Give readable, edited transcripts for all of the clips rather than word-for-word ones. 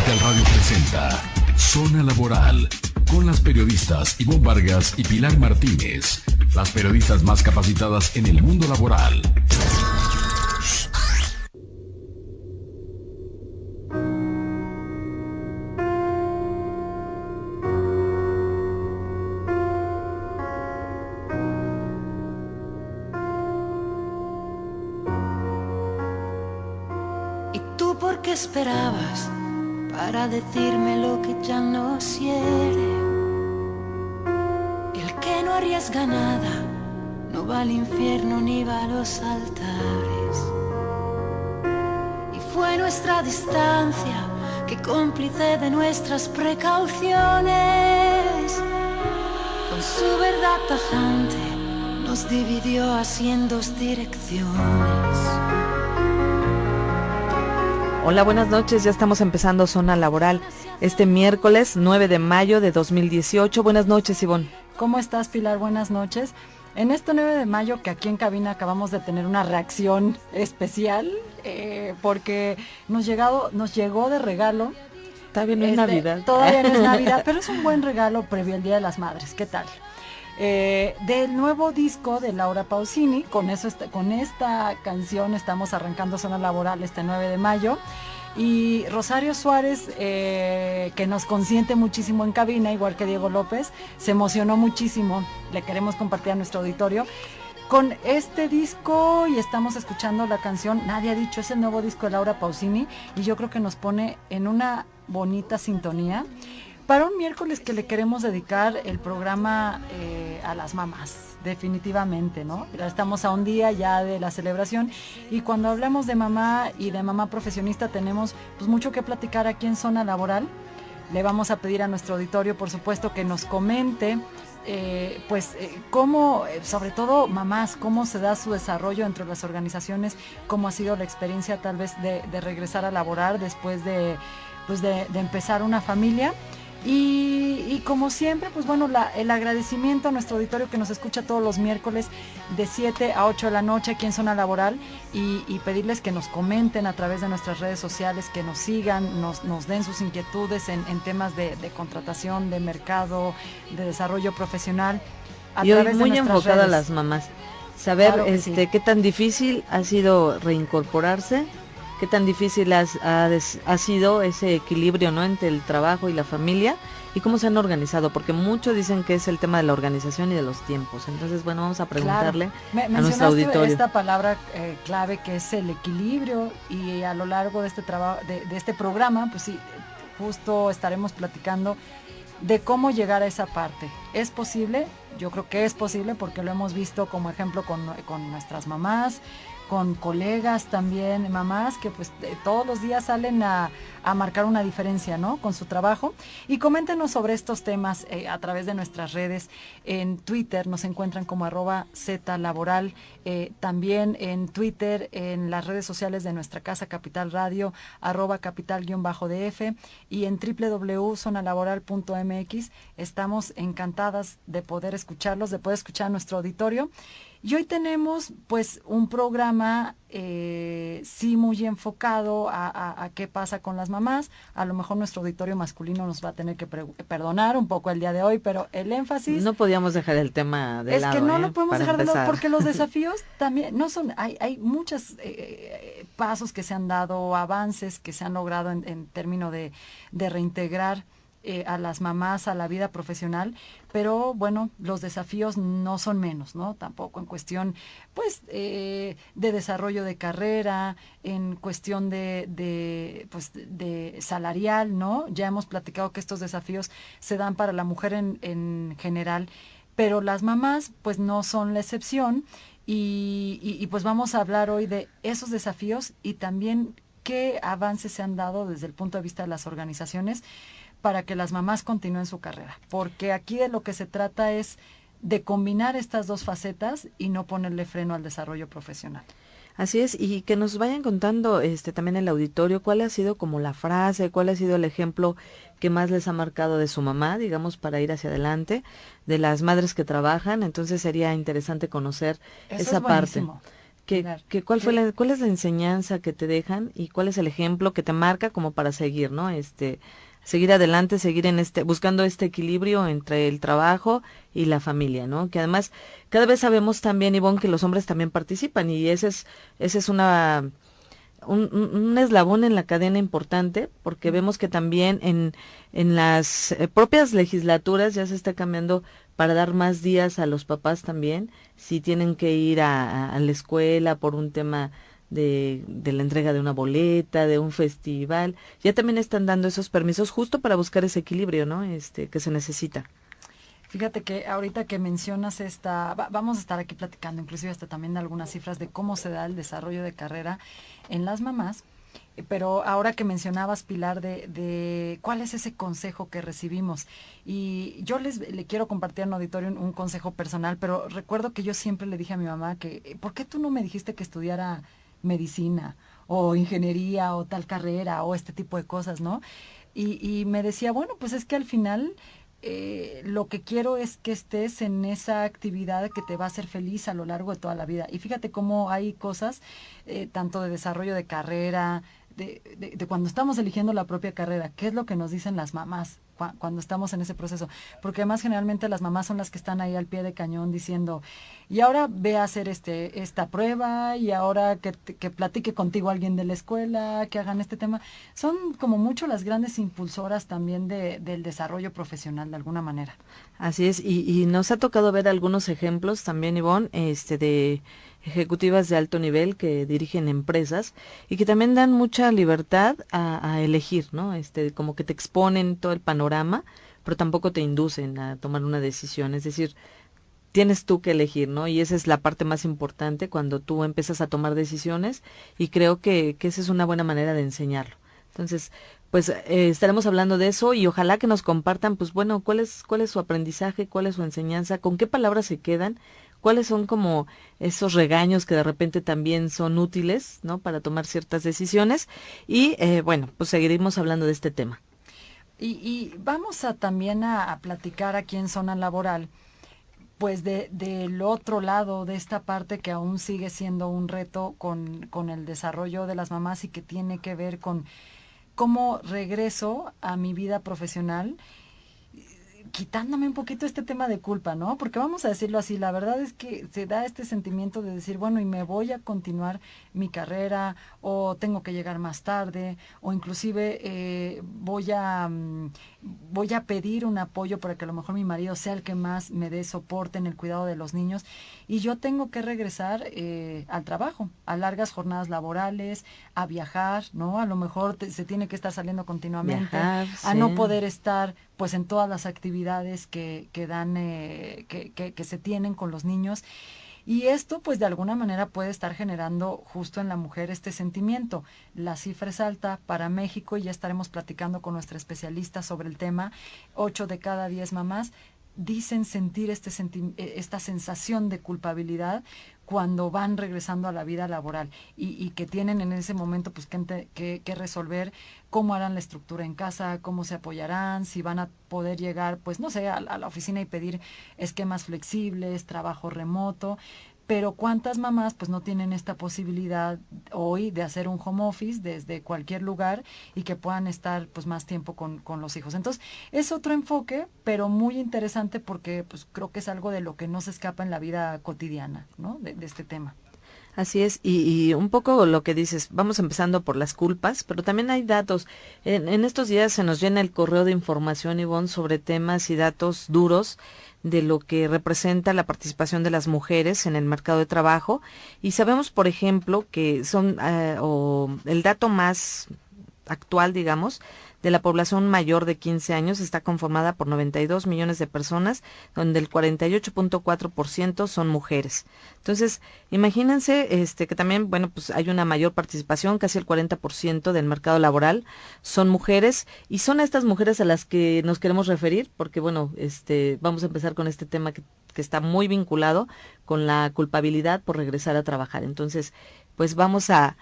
Capital Radio presenta Zona Laboral con las periodistas Ivonne Vargas y Pilar Martínez, las periodistas más capacitadas en el mundo laboral. ¿Y tú por qué esperabas para decirme lo que ya no hiere? El que no arriesga nada no va al infierno ni va a los altares. Y fue nuestra distancia que cómplice de nuestras precauciones, con su verdad tajante nos dividió así en dos direcciones. Hola, buenas noches, ya estamos empezando Zona Laboral este miércoles 9 de mayo de 2018. Buenas noches, Ivonne. ¿Cómo estás, Pilar? Buenas noches. En este 9 de mayo que aquí en cabina acabamos de tener una reacción especial porque nos llegó de regalo. Todavía no es Navidad. Todavía no es Navidad, pero es un buen regalo previo al Día de las Madres. ¿Qué tal? Del nuevo disco de Laura Pausini, con esta canción estamos arrancando Zona Laboral este 9 de mayo. Y Rosario Suárez, que nos consiente muchísimo en cabina, igual que Diego López, se emocionó muchísimo. Le queremos compartir a nuestro auditorio con este disco y estamos escuchando la canción Nadie ha dicho, es el nuevo disco de Laura Pausini y yo creo que nos pone en una bonita sintonía para un miércoles que le queremos dedicar el programa a las mamás, definitivamente, ¿no? Estamos a un día ya de la celebración y cuando hablamos de mamá y de mamá profesionista tenemos pues mucho que platicar aquí en Zona Laboral. Le vamos a pedir a nuestro auditorio, por supuesto, que nos comente cómo, sobre todo mamás, cómo se da su desarrollo entre las organizaciones, cómo ha sido la experiencia tal vez de regresar a laborar después de empezar una familia. Y como siempre, pues bueno, el agradecimiento a nuestro auditorio que nos escucha todos los miércoles de 7 a 8 de la noche aquí en Zona Laboral y pedirles que nos comenten a través de nuestras redes sociales, que nos sigan, nos den sus inquietudes en temas de contratación, de mercado, de desarrollo profesional. Y hoy muy enfocada a las mamás, saber claro sí. Qué tan difícil ha sido reincorporarse. Qué tan difícil ha sido ese equilibrio, ¿no?, entre el trabajo y la familia y cómo se han organizado, porque muchos dicen que es el tema de la organización y de los tiempos. Entonces, bueno, vamos a preguntarle a nuestro auditorio. Esta palabra clave que es el equilibrio y a lo largo de este trabajo, de este programa, pues sí, justo estaremos platicando de cómo llegar a esa parte. ¿Es posible? Yo creo que es posible porque lo hemos visto como ejemplo con nuestras mamás, con colegas también, mamás que pues todos los días salen a marcar una diferencia, ¿no?, con su trabajo. Y coméntenos sobre estos temas a través de nuestras redes. En Twitter nos encuentran como @ZLaboral, también en Twitter, en las redes sociales de nuestra casa Capital Radio, @capital_DF y en www.zonalaboral.mx. Estamos encantadas de poder escucharlos, de poder escuchar a nuestro auditorio. Y hoy tenemos pues un programa sí muy enfocado a qué pasa con las mamás. A lo mejor nuestro auditorio masculino nos va a tener que perdonar un poco el día de hoy, pero el énfasis... No podíamos dejar el tema de lado. Es que no lo podemos dejar de lado porque los desafíos desafíos también no son... Hay muchos pasos que se han dado, avances que se han logrado en términos de reintegrar a las mamás a la vida profesional, pero bueno, los desafíos no son menos, ¿no? Tampoco en cuestión, pues, de desarrollo de carrera, en cuestión de salarial, ¿no? Ya hemos platicado que estos desafíos se dan para la mujer en general, pero las mamás, pues, no son la excepción y pues vamos a hablar hoy de esos desafíos y también qué avances se han dado desde el punto de vista de las organizaciones para que las mamás continúen su carrera, porque aquí de lo que se trata es de combinar estas dos facetas y no ponerle freno al desarrollo profesional. Así es, y que nos vayan contando también el auditorio cuál ha sido como la frase, cuál ha sido el ejemplo que más les ha marcado de su mamá, digamos, para ir hacia adelante, de las madres que trabajan. Entonces sería interesante conocer esa parte. ¿Cuál es la enseñanza que te dejan y cuál es el ejemplo que te marca como para seguir, ¿no? Seguir adelante, seguir buscando este equilibrio entre el trabajo y la familia, ¿no? Que además cada vez sabemos también, Ivonne, que los hombres también participan y ese es un eslabón en la cadena importante, porque vemos que también en las propias legislaturas ya se está cambiando para dar más días a los papás también, si tienen que ir a la escuela por un tema de la entrega de una boleta, de un festival, ya también están dando esos permisos justo para buscar ese equilibrio, ¿no? Que se necesita. Fíjate que ahorita que mencionas vamos a estar aquí platicando inclusive hasta también de algunas cifras de cómo se da el desarrollo de carrera en las mamás, pero ahora que mencionabas, Pilar, de cuál es ese consejo que recibimos, y yo le quiero compartir en auditorio un consejo personal, pero recuerdo que yo siempre le dije a mi mamá que, ¿por qué tú no me dijiste que estudiara medicina o ingeniería o tal carrera o este tipo de cosas, ¿no? Y me decía, bueno, pues es que al final lo que quiero es que estés en esa actividad que te va a hacer feliz a lo largo de toda la vida. Y fíjate cómo hay cosas, tanto de desarrollo de carrera, de cuando estamos eligiendo la propia carrera, qué es lo que nos dicen las mamás cuando estamos en ese proceso, porque además generalmente las mamás son las que están ahí al pie de cañón diciendo, y ahora ve a hacer esta prueba, y ahora que platique contigo alguien de la escuela, que hagan este tema. Son como mucho las grandes impulsoras también del desarrollo profesional de alguna manera. Así es, y nos ha tocado ver algunos ejemplos también, Ivonne, de ejecutivas de alto nivel que dirigen empresas y que también dan mucha libertad a elegir, ¿no? Como que te exponen todo el panorama, pero tampoco te inducen a tomar una decisión, es decir, tienes tú que elegir, ¿no? Y esa es la parte más importante cuando tú empiezas a tomar decisiones, y creo que esa es una buena manera de enseñarlo. Entonces, pues estaremos hablando de eso y ojalá que nos compartan, pues bueno, cuál es su aprendizaje, cuál es su enseñanza, con qué palabras se quedan, cuáles son como esos regaños que de repente también son útiles, ¿no? Para tomar ciertas decisiones y bueno, pues seguiremos hablando de este tema. Y vamos también a platicar aquí en Zona Laboral, pues del otro lado de esta parte que aún sigue siendo un reto con el desarrollo de las mamás y que tiene que ver con cómo regreso a mi vida profesional, quitándome un poquito este tema de culpa, ¿no? Porque vamos a decirlo así, la verdad es que se da este sentimiento de decir, bueno, y me voy a continuar mi carrera, o tengo que llegar más tarde, o inclusive voy a pedir un apoyo para que a lo mejor mi marido sea el que más me dé soporte en el cuidado de los niños, y yo tengo que regresar al trabajo, a largas jornadas laborales, a viajar, ¿no? A lo mejor se tiene que estar saliendo continuamente, viajar, a sí. no poder estar pues en todas las actividades que dan que se tienen con los niños, y esto pues de alguna manera puede estar generando justo en la mujer este sentimiento. La cifra es alta para México y ya estaremos platicando con nuestra especialista sobre el tema. 8 de cada 10 mamás dicen sentir esta sensación de culpabilidad cuando van regresando a la vida laboral y que tienen en ese momento pues que resolver cómo harán la estructura en casa, cómo se apoyarán, si van a poder llegar pues no sé a la oficina y pedir esquemas flexibles, trabajo remoto. Pero cuántas mamás pues no tienen esta posibilidad hoy de hacer un home office desde cualquier lugar y que puedan estar pues más tiempo con los hijos. Entonces es otro enfoque, pero muy interesante porque pues creo que es algo de lo que no se escapa en la vida cotidiana, ¿no? De este tema. Así es, y un poco lo que dices, vamos empezando por las culpas, pero también hay datos. En estos días se nos llena el correo de información, Ivonne, sobre temas y datos duros de lo que representa la participación de las mujeres en el mercado de trabajo, y sabemos, por ejemplo, que son, el dato más actual, digamos, de la población mayor de 15 años está conformada por 92 millones de personas, donde el 48.4% son mujeres. Entonces, imagínense que también, bueno, pues hay una mayor participación, casi el 40% del mercado laboral son mujeres, y son estas mujeres a las que nos queremos referir, porque bueno, vamos a empezar con este tema que está muy vinculado con la culpabilidad por regresar a trabajar. Entonces, pues vamos a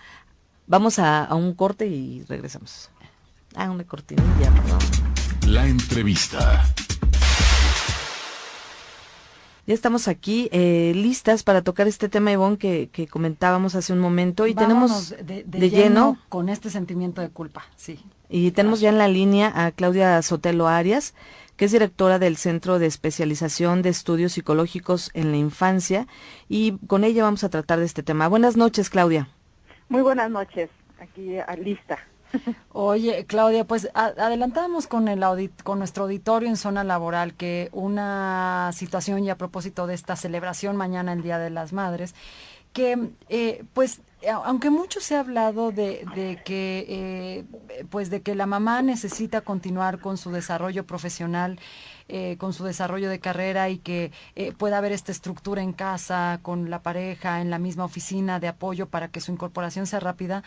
un corte y regresamos. Una cortinilla, perdón. La entrevista. Ya estamos aquí listas para tocar este tema, Ivonne, que comentábamos hace un momento, y Vámonos tenemos de lleno con este sentimiento de culpa, sí. y tenemos ya en la línea a Claudia Sotelo Arias, que es directora del Centro de Especialización de Estudios Psicológicos en la Infancia, y con ella vamos a tratar de este tema. Buenas noches, Claudia. Muy buenas noches, aquí lista. Oye, Claudia, pues adelantábamos con con nuestro auditorio en Zona Laboral que una situación, y a propósito de esta celebración mañana, el Día de las Madres, que pues aunque mucho se ha hablado de que pues de que la mamá necesita continuar con su desarrollo profesional, con su desarrollo de carrera, y que pueda haber esta estructura en casa, con la pareja, en la misma oficina de apoyo para que su incorporación sea rápida,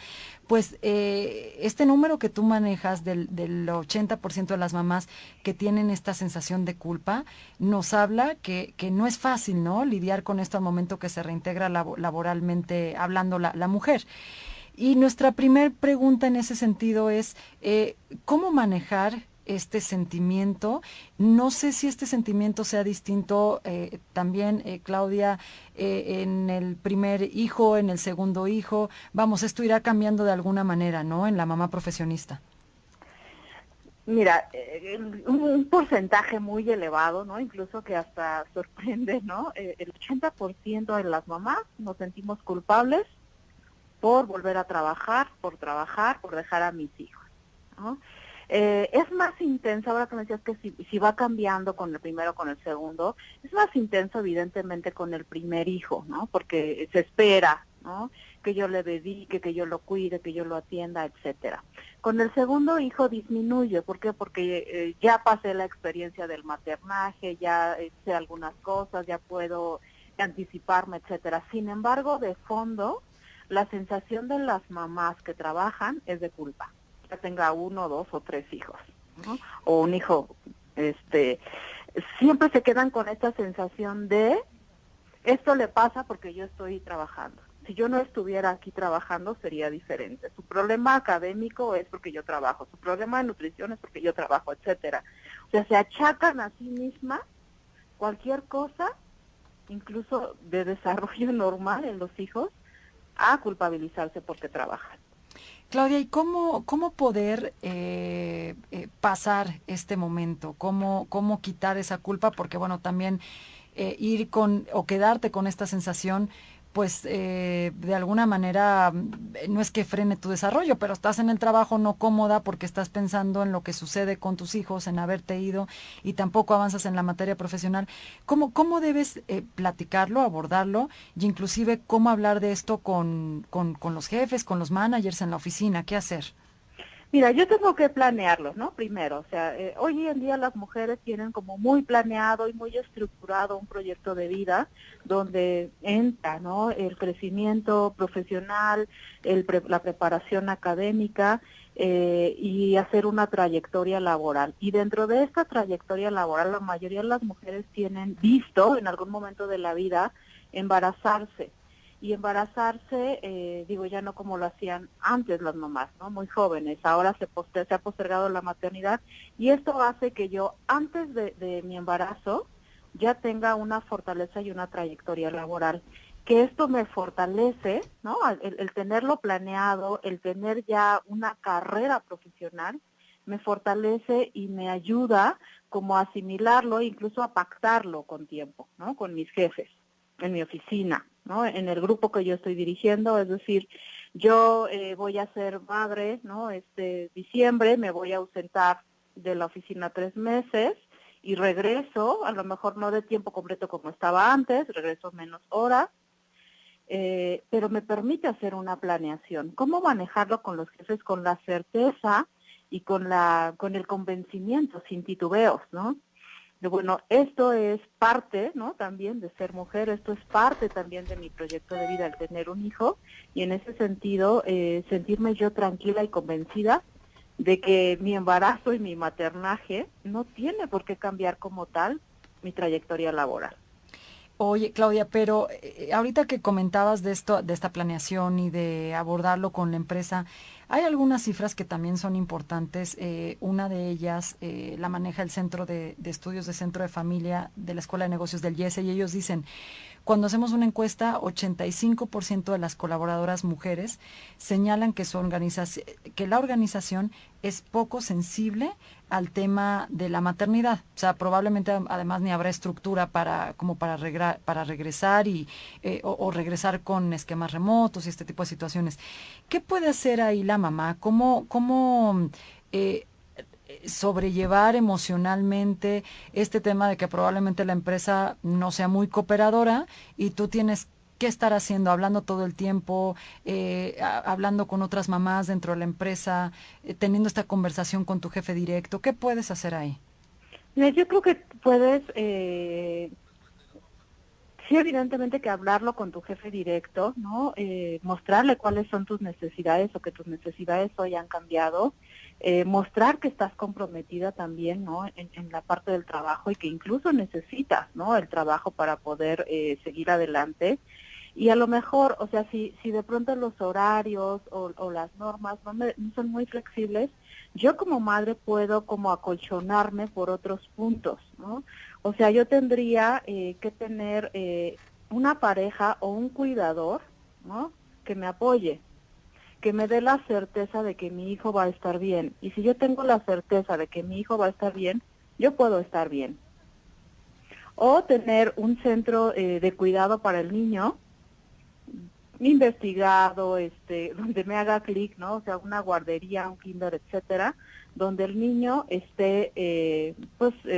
pues este número que tú manejas del 80% de las mamás que tienen esta sensación de culpa, nos habla que no es fácil, ¿no?, lidiar con esto al momento que se reintegra laboralmente hablando la mujer. Y nuestra primer pregunta en ese sentido es, ¿cómo manejar este sentimiento? No sé si este sentimiento sea distinto también, Claudia, en el primer hijo, en el segundo hijo. Vamos, esto irá cambiando de alguna manera, ¿no?, en la mamá profesionista. Mira, un porcentaje muy elevado, ¿no? Incluso que hasta sorprende, ¿no? El 80% de las mamás nos sentimos culpables por volver a trabajar, por dejar a mis hijos, ¿no? Es más intenso, ahora que me decías que si va cambiando con el primero o con el segundo, es más intenso evidentemente con el primer hijo, ¿no? Porque se espera, ¿no?, que yo le dedique, que yo lo cuide, que yo lo atienda, etcétera. Con el segundo hijo disminuye. ¿Por qué? Porque ya pasé la experiencia del maternaje, ya sé algunas cosas, ya puedo anticiparme, etcétera. Sin embargo, de fondo, la sensación de las mamás que trabajan es de culpa. Ya tenga 1, 2 o 3 hijos, ¿no?, o un hijo, siempre se quedan con esta sensación de esto le pasa porque yo estoy trabajando. Si yo no estuviera aquí trabajando sería diferente. Su problema académico es porque yo trabajo, su problema de nutrición es porque yo trabajo, etcétera. O sea, se achacan a sí mismas cualquier cosa, incluso de desarrollo normal en los hijos, a culpabilizarse porque trabajan. Claudia, ¿y cómo poder pasar este momento? ¿Cómo quitar esa culpa? Porque bueno, también ir con o quedarte con esta sensación, pues de alguna manera no es que frene tu desarrollo, pero estás en el trabajo no cómoda porque estás pensando en lo que sucede con tus hijos, en haberte ido, y tampoco avanzas en la materia profesional. ¿Cómo debes platicarlo, abordarlo, y inclusive cómo hablar de esto con los jefes, con los managers en la oficina? ¿Qué hacer? Mira, yo tengo que planearlo, ¿no? Primero, o sea, hoy en día las mujeres tienen como muy planeado y muy estructurado un proyecto de vida donde entra, ¿no?, el crecimiento profesional, la preparación académica y hacer una trayectoria laboral. Y dentro de esta trayectoria laboral, la mayoría de las mujeres tienen visto en algún momento de la vida embarazarse. Y embarazarse, ya no como lo hacían antes las mamás, ¿no?, muy jóvenes. Ahora se ha postergado la maternidad, y esto hace que yo antes de mi embarazo ya tenga una fortaleza y una trayectoria laboral. Que esto me fortalece, ¿no?, el tenerlo planeado, el tener ya una carrera profesional, me fortalece y me ayuda como a asimilarlo, incluso a pactarlo con tiempo, ¿no?, con mis jefes, en mi oficina, ¿no?, en el grupo que yo estoy dirigiendo. Es decir, yo voy a ser madre, ¿no?, diciembre me voy a ausentar de la oficina 3 meses y regreso, a lo mejor no de tiempo completo como estaba antes, regreso menos horas, pero me permite hacer una planeación. ¿Cómo manejarlo con los jefes? Con la certeza y con el convencimiento, sin titubeos, ¿no? Bueno, esto es parte, ¿no?, también de ser mujer, esto es parte también de mi proyecto de vida, el tener un hijo, y en ese sentido sentirme yo tranquila y convencida de que mi embarazo y mi maternaje no tiene por qué cambiar como tal mi trayectoria laboral. Oye, Claudia, pero ahorita que comentabas de esto, de esta planeación y de abordarlo con la empresa, Hay algunas cifras que también son importantes. Una de ellas la maneja el Centro de Estudios de Centro de Familia de la Escuela de Negocios del IESE, y ellos dicen, cuando hacemos una encuesta, 85% de las colaboradoras mujeres señalan que que la organización es poco sensible al tema de la maternidad. O sea, probablemente además ni habrá estructura para regresar o regresar con esquemas remotos y este tipo de situaciones. ¿Qué puede hacer ahí la mamá? ¿Cómo sobrellevar emocionalmente este tema de que probablemente la empresa no sea muy cooperadora y tú tienes que estar haciendo, hablando todo el tiempo, hablando con otras mamás dentro de la empresa, teniendo esta conversación con tu jefe directo? ¿Qué puedes hacer ahí? Yo creo que puedes, sí, evidentemente que hablarlo con tu jefe directo, ¿no? Mostrarle cuáles son tus necesidades o que tus necesidades hoy han cambiado. Mostrar que estás comprometida también, ¿no? En la parte del trabajo, y que incluso necesitas, ¿no? El trabajo para poder seguir adelante. Y a lo mejor, o sea, si de pronto los horarios o las normas no son muy flexibles, yo como madre puedo como acolchonarme por otros puntos, ¿no? O sea, yo tendría que tener una pareja o un cuidador, ¿no? Que me apoye, que me dé la certeza de que mi hijo va a estar bien. Y si yo tengo la certeza de que mi hijo va a estar bien, yo puedo estar bien. O tener un centro de cuidado para el niño, investigado, donde me haga clic, ¿no? O sea, una guardería, un kinder, etcétera, donde el niño esté,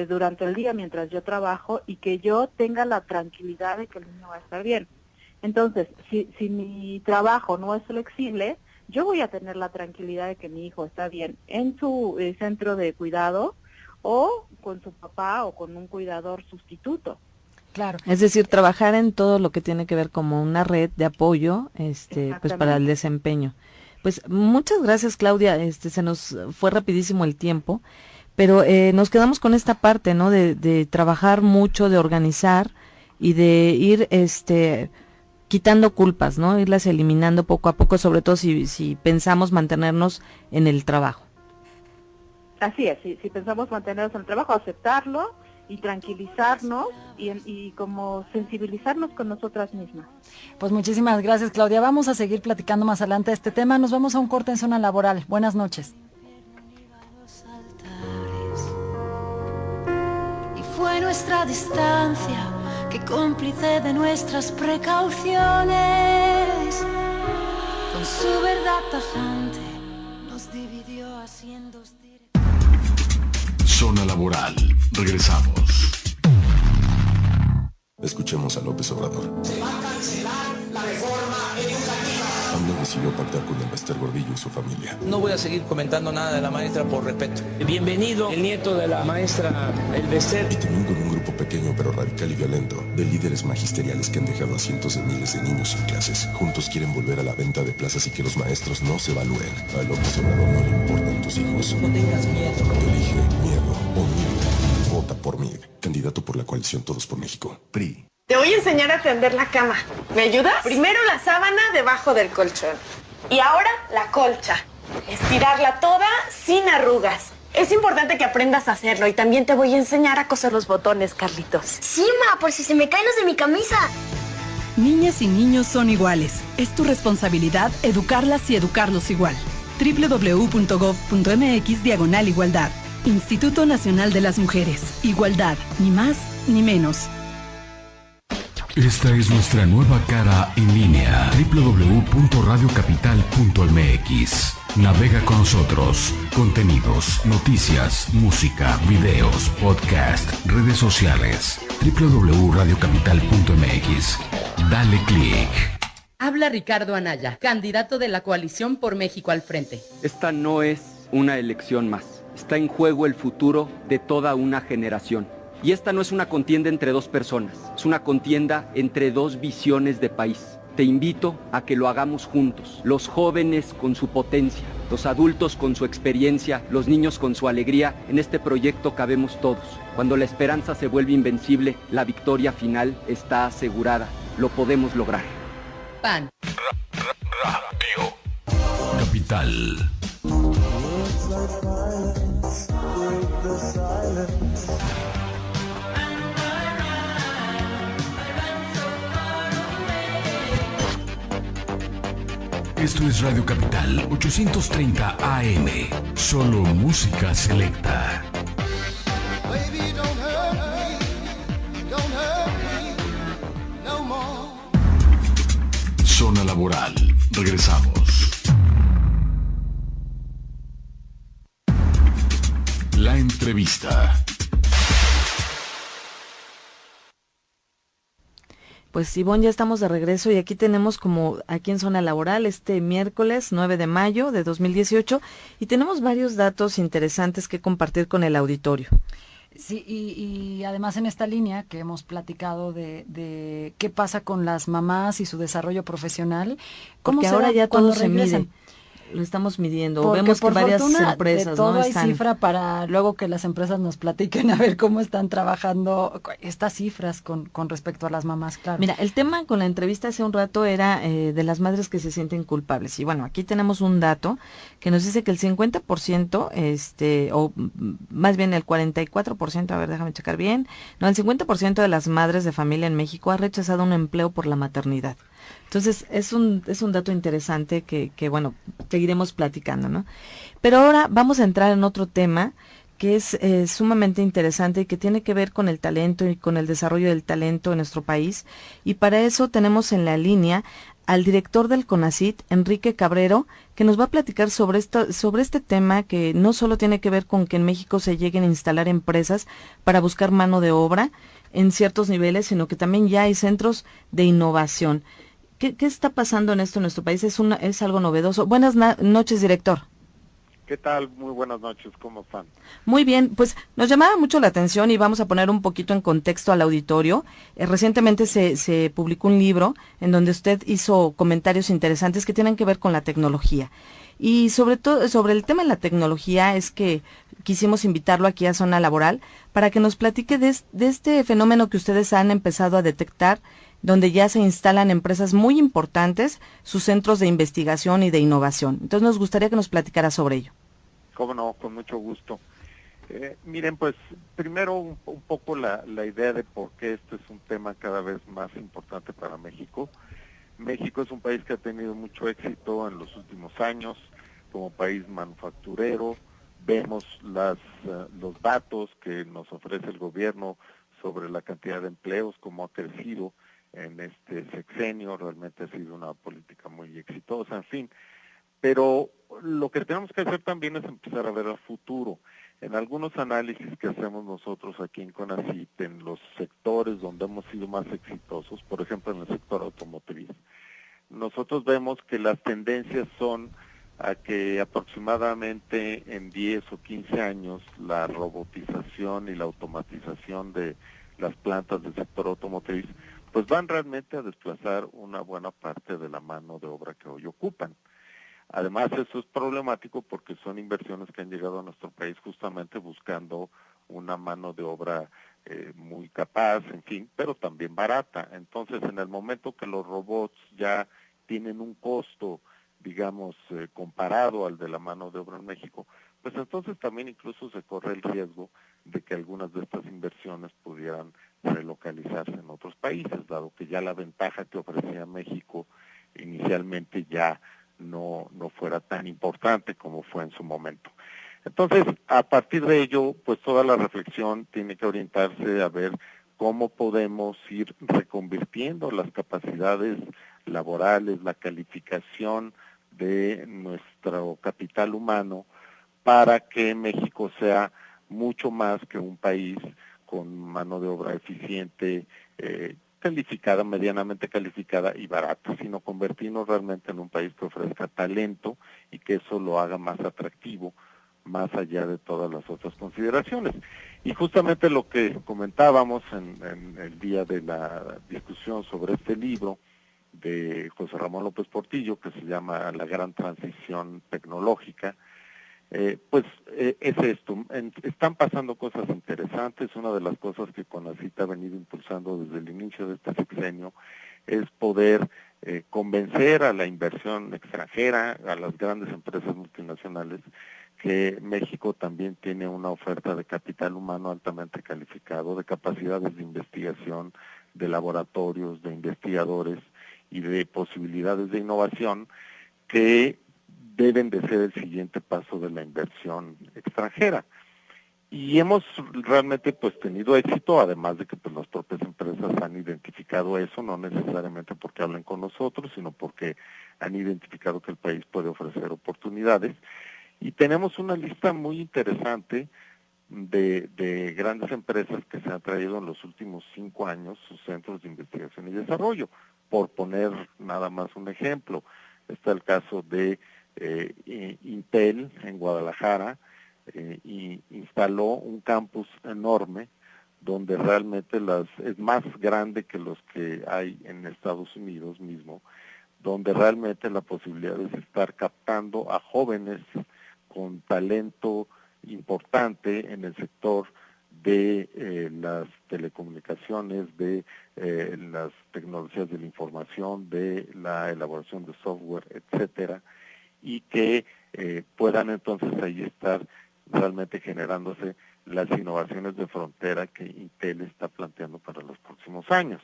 durante el día mientras yo trabajo, y que yo tenga la tranquilidad de que el niño va a estar bien. Entonces, si mi trabajo no es flexible, yo voy a tener la tranquilidad de que mi hijo está bien en su centro de cuidado, o con su papá o con un cuidador sustituto. Claro. Es decir, trabajar en todo lo que tiene que ver como una red de apoyo, pues para el desempeño. Pues muchas gracias, Claudia. Se nos fue rapidísimo el tiempo, pero nos quedamos con esta parte, ¿no? De trabajar mucho, de organizar y de ir, quitando culpas, ¿no? Irlas eliminando poco a poco, sobre todo si pensamos mantenernos en el trabajo. Así es, si pensamos mantenernos en el trabajo, aceptarlo y tranquilizarnos y como sensibilizarnos con nosotras mismas. Pues muchísimas gracias, Claudia. Vamos a seguir platicando más adelante de este tema. Nos vamos a un corte en Zona Laboral. Buenas noches. Y fue nuestra distancia que cómplice de nuestras precauciones, con su verdad tajante nos dividió haciendo Zona Laboral. Regresamos. Escuchemos a López Obrador. Se va a cancelar la reforma educativa. AMLO decidió pactar con el Bester Gordillo y su familia. No voy a seguir comentando nada de la maestra por respeto. Bienvenido el nieto de la maestra El Bester. Y también con un grupo pequeño pero radical y violento de líderes magisteriales que han dejado a cientos de miles de niños sin clases. Juntos quieren volver a la venta de plazas y que los maestros no se evalúen. A López Obrador no le importan tus hijos. No tengas miedo. Elige miedo o MID. Vota por MID. Candidato por la coalición Todos por México. PRI. Te voy a enseñar a tender la cama. ¿Me ayudas? Primero la sábana debajo del colchón. Y ahora la colcha. Estirarla toda sin arrugas. Es importante que aprendas a hacerlo y también te voy a enseñar a coser los botones, Carlitos. Sí, ma, por si se me caen los de mi camisa. Niñas y niños son iguales. Es tu responsabilidad educarlas y educarlos igual. www.gov.mx/igualdad. Instituto Nacional de las Mujeres. Igualdad, ni más ni menos. Esta es nuestra nueva cara en línea, www.radiocapital.mx. Navega con nosotros. Contenidos, noticias, música, videos, podcast, redes sociales. www.radiocapital.mx. Dale clic. Habla Ricardo Anaya, candidato de la coalición por México al frente. Esta no es una elección más. Está en juego el futuro de toda una generación. Y esta no es una contienda entre dos personas, es una contienda entre dos visiones de país. Te invito a que lo hagamos juntos, los jóvenes con su potencia, los adultos con su experiencia, los niños con su alegría. En este proyecto cabemos todos. Cuando la esperanza se vuelve invencible, la victoria final está asegurada. Lo podemos lograr. PAN. Capital Capital. Esto es Radio Capital 830 AM. Solo música selecta. Zona Laboral. Regresamos. La entrevista. Pues Ivonne, ya estamos de regreso y aquí tenemos como aquí en Zona Laboral este miércoles 9 de mayo de 2018 y tenemos varios datos interesantes que compartir con el auditorio. Sí, y además en esta línea que hemos platicado de qué pasa con las mamás y su desarrollo profesional, porque ahora ya todo se mide, lo estamos midiendo. Porque vemos que varias empresas de todo no hay están... cifra para luego que las empresas nos platiquen a ver cómo están trabajando estas cifras con respecto a las mamás, claro. Mira, el tema con la entrevista hace un rato era de las madres que se sienten culpables. Y bueno, aquí tenemos un dato que nos dice que el 50%, o más bien el 44%, a ver, déjame checar bien, no, el 50% de las madres de familia en México ha rechazado un empleo por la maternidad. Entonces, es un dato interesante que bueno, seguiremos platicando, ¿no? Pero ahora vamos a entrar en otro tema que es sumamente interesante y que tiene que ver con el talento y con el desarrollo del talento en nuestro país. Y para eso tenemos en la línea al director del CONACYT, Enrique Cabrero, que nos va a platicar sobre este tema que no solo tiene que ver con que en México se lleguen a instalar empresas para buscar mano de obra en ciertos niveles, sino que también ya hay centros de innovación. ¿Qué está pasando en esto en nuestro país? Es algo novedoso. Buenas noches, director. ¿Qué tal? Muy buenas noches, ¿cómo están? Muy bien, pues nos llamaba mucho la atención y vamos a poner un poquito en contexto al auditorio. Recientemente se publicó un libro en donde usted hizo comentarios interesantes que tienen que ver con la tecnología. Y sobre todo, sobre el tema de la tecnología es que quisimos invitarlo aquí a Zona Laboral para que nos platique de este fenómeno que ustedes han empezado a detectar, donde ya se instalan empresas muy importantes, sus centros de investigación y de innovación. Entonces nos gustaría que nos platicara sobre ello. Cómo no, con mucho gusto. Miren, pues primero un poco la idea de por qué esto es un tema cada vez más importante para México. México es un país que ha tenido mucho éxito en los últimos años como país manufacturero. Vemos los datos que nos ofrece el gobierno sobre la cantidad de empleos, cómo ha crecido en este sexenio. Realmente ha sido una política muy exitosa, en fin. Pero lo que tenemos que hacer también es empezar a ver al futuro. En algunos análisis que hacemos nosotros aquí en CONACYT, en los sectores donde hemos sido más exitosos, por ejemplo en el sector automotriz, nosotros vemos que las tendencias son a que aproximadamente en 10 o 15 años la robotización y la automatización de las plantas del sector automotriz pues van realmente a desplazar una buena parte de la mano de obra que hoy ocupan. Además, eso es problemático porque son inversiones que han llegado a nuestro país justamente buscando una mano de obra muy capaz, en fin, pero también barata. Entonces, en el momento que los robots ya tienen un costo, digamos, comparado al de la mano de obra en México, pues entonces también incluso se corre el riesgo de que algunas de estas inversiones pudieran relocalizarse en otros países, dado que ya la ventaja que ofrecía México inicialmente ya no fuera tan importante como fue en su momento. Entonces, a partir de ello, pues toda la reflexión tiene que orientarse a ver cómo podemos ir reconvirtiendo las capacidades laborales, la calificación de nuestro capital humano para que México sea mucho más que un país con mano de obra eficiente, calificada, medianamente calificada y barata, sino convertirnos realmente en un país que ofrezca talento y que eso lo haga más atractivo, más allá de todas las otras consideraciones. Y justamente lo que comentábamos en el día de la discusión sobre este libro de José Ramón López Portillo, que se llama La Gran Transición Tecnológica, es esto. Están pasando cosas interesantes. Una de las cosas que CONACYT ha venido impulsando desde el inicio de este sexenio es poder convencer a la inversión extranjera, a las grandes empresas multinacionales, que México también tiene una oferta de capital humano altamente calificado, de capacidades de investigación, de laboratorios, de investigadores y de posibilidades de innovación que deben de ser el siguiente paso de la inversión extranjera. Y hemos realmente pues tenido éxito, además de que pues las propias empresas han identificado eso, no necesariamente porque hablen con nosotros, sino porque han identificado que el país puede ofrecer oportunidades. Y tenemos una lista muy interesante de grandes empresas que se han traído en los últimos 5 años sus centros de investigación y desarrollo. Por poner nada más un ejemplo, está el caso de Intel en Guadalajara, y instaló un campus enorme donde realmente es más grande que los que hay en Estados Unidos mismo, donde realmente la posibilidad es estar captando a jóvenes con talento importante en el sector de las telecomunicaciones, de las tecnologías de la información, de la elaboración de software, etcétera, y que puedan entonces ahí estar realmente generándose las innovaciones de frontera que Intel está planteando para los próximos años.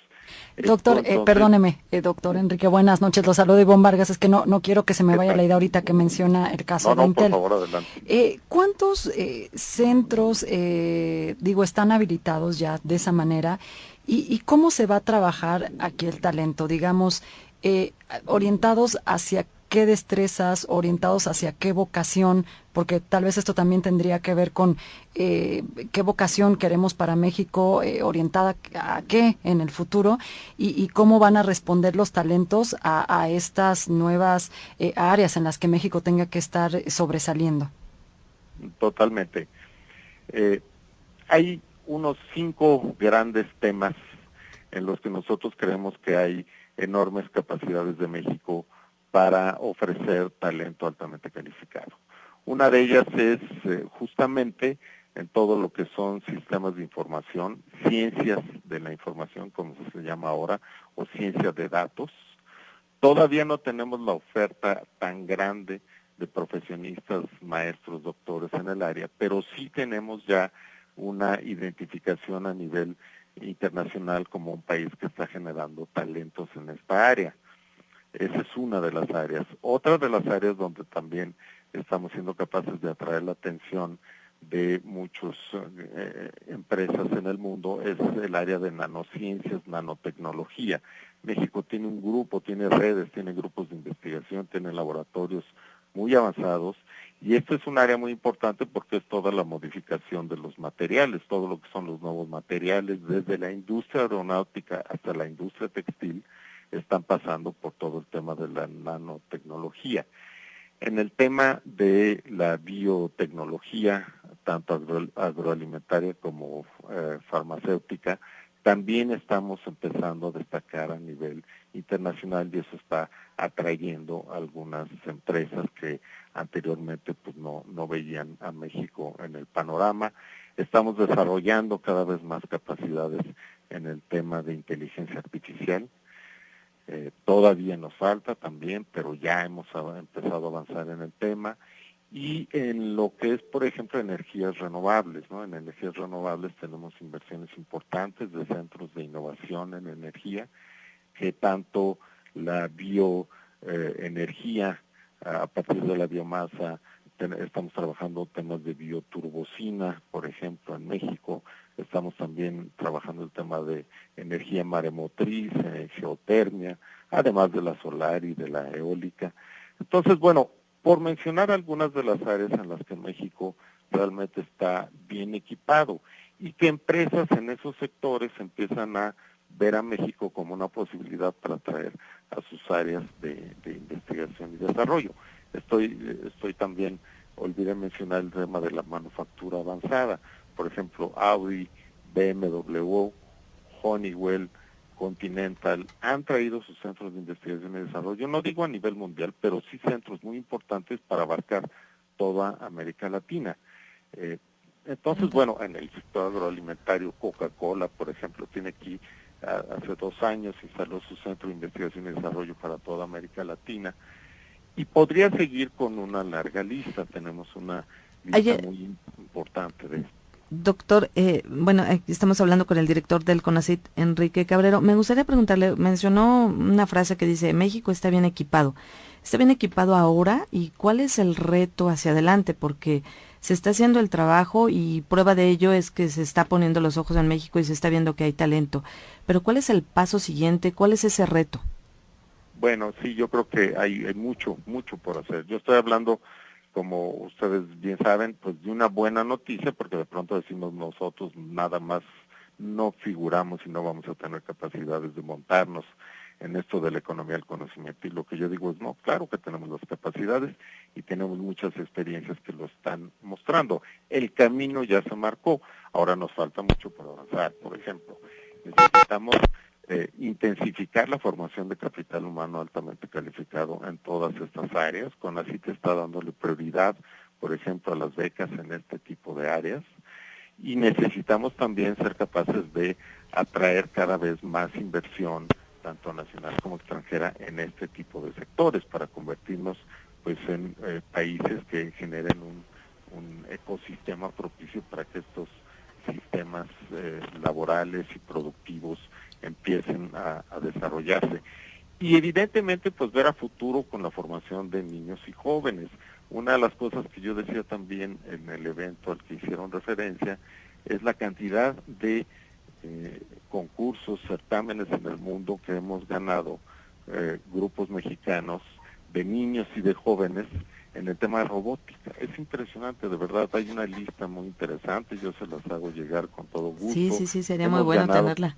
Doctor, perdóneme, doctor Enrique, buenas noches, los saludo Ivonne Vargas, es que no quiero que se me vaya la idea ahorita que menciona el caso de Intel. No, por favor, adelante. ¿Cuántos centros, están habilitados ya de esa manera? ¿Y cómo se va a trabajar aquí el talento? Digamos, orientados hacia qué destrezas, orientados hacia qué vocación, porque tal vez esto también tendría que ver con qué vocación queremos para México, orientada a qué en el futuro, y cómo van a responder los talentos a estas nuevas áreas en las que México tenga que estar sobresaliendo. Totalmente. Hay unos 5 grandes temas en los que nosotros creemos que hay enormes capacidades de México para ofrecer talento altamente calificado. Una de ellas es justamente en todo lo que son sistemas de información, ciencias de la información, como se llama ahora, o ciencias de datos. Todavía no tenemos la oferta tan grande de profesionistas, maestros, doctores en el área, pero sí tenemos ya una identificación a nivel internacional como un país que está generando talentos en esta área. Esa es una de las áreas. Otra de las áreas donde también estamos siendo capaces de atraer la atención de muchas empresas en el mundo es el área de nanociencias, nanotecnología. México tiene un grupo, tiene redes, tiene grupos de investigación, tiene laboratorios muy avanzados, y esto es un área muy importante porque es toda la modificación de los materiales, todo lo que son los nuevos materiales, desde la industria aeronáutica hasta la industria textil, están pasando por todo el tema de la nanotecnología. En el tema de la biotecnología, tanto agroalimentaria como farmacéutica, también estamos empezando a destacar a nivel internacional, y eso está atrayendo a algunas empresas que anteriormente pues no veían a México en el panorama. Estamos desarrollando cada vez más capacidades en el tema de inteligencia artificial. Todavía nos falta también, pero ya hemos empezado a avanzar en el tema. Y en lo que es, por ejemplo, energías renovables, ¿no? En energías renovables tenemos inversiones importantes de centros de innovación en energía, que tanto la bioenergía a partir de la biomasa, estamos trabajando temas de bioturbocina, por ejemplo, en México. Estamos también trabajando el tema de energía maremotriz, geotermia, además de la solar y de la eólica. Entonces, bueno, por mencionar algunas de las áreas en las que México realmente está bien equipado, y que empresas en esos sectores empiezan a ver a México como una posibilidad para atraer a sus áreas de investigación y desarrollo. Estoy también, olvidé mencionar el tema de la manufactura avanzada. Por ejemplo, Audi, BMW, Honeywell, Continental han traído sus centros de investigación y desarrollo, no digo a nivel mundial, pero sí centros muy importantes para abarcar toda América Latina. Entonces, bueno, en el sector agroalimentario, Coca-Cola, por ejemplo, tiene aquí hace 2 años instaló su Centro de Investigación y Desarrollo para toda América Latina. Y podría seguir con una larga lista, tenemos una lista muy importante de esto. Doctor, bueno, estamos hablando con el director del CONACYT, Enrique Cabrero. Me gustaría preguntarle, mencionó una frase que dice, México está bien equipado. ¿Está bien equipado ahora? ¿Y cuál es el reto hacia adelante? Porque se está haciendo el trabajo y prueba de ello es que se está poniendo los ojos en México y se está viendo que hay talento. Pero ¿cuál es el paso siguiente? ¿Cuál es ese reto? Bueno, sí, yo creo que hay mucho por hacer. Yo estoy hablando, como ustedes bien saben, pues de una buena noticia, porque de pronto decimos nosotros nada más no figuramos y no vamos a tener capacidades de montarnos en esto de la economía del conocimiento. Y lo que yo digo es, no, claro que tenemos las capacidades y tenemos muchas experiencias que lo están mostrando. El camino ya se marcó, ahora nos falta mucho por avanzar. Por ejemplo, necesitamos intensificar la formación de capital humano altamente calificado en todas estas áreas. CONACYT está dándole prioridad, por ejemplo, a las becas en este tipo de áreas, y necesitamos también ser capaces de atraer cada vez más inversión, tanto nacional como extranjera, en este tipo de sectores para convertirnos pues en países que generen un ecosistema propicio para que estos sistemas laborales y productivos empiecen a desarrollarse. Y evidentemente pues ver a futuro con la formación de niños y jóvenes. Una de las cosas que yo decía también en el evento al que hicieron referencia es la cantidad de concursos, certámenes en el mundo que hemos ganado grupos mexicanos de niños y de jóvenes en el tema de robótica. Es impresionante, de verdad, hay una lista muy interesante, yo se las hago llegar con todo gusto. Sí, sería muy bueno tenerla.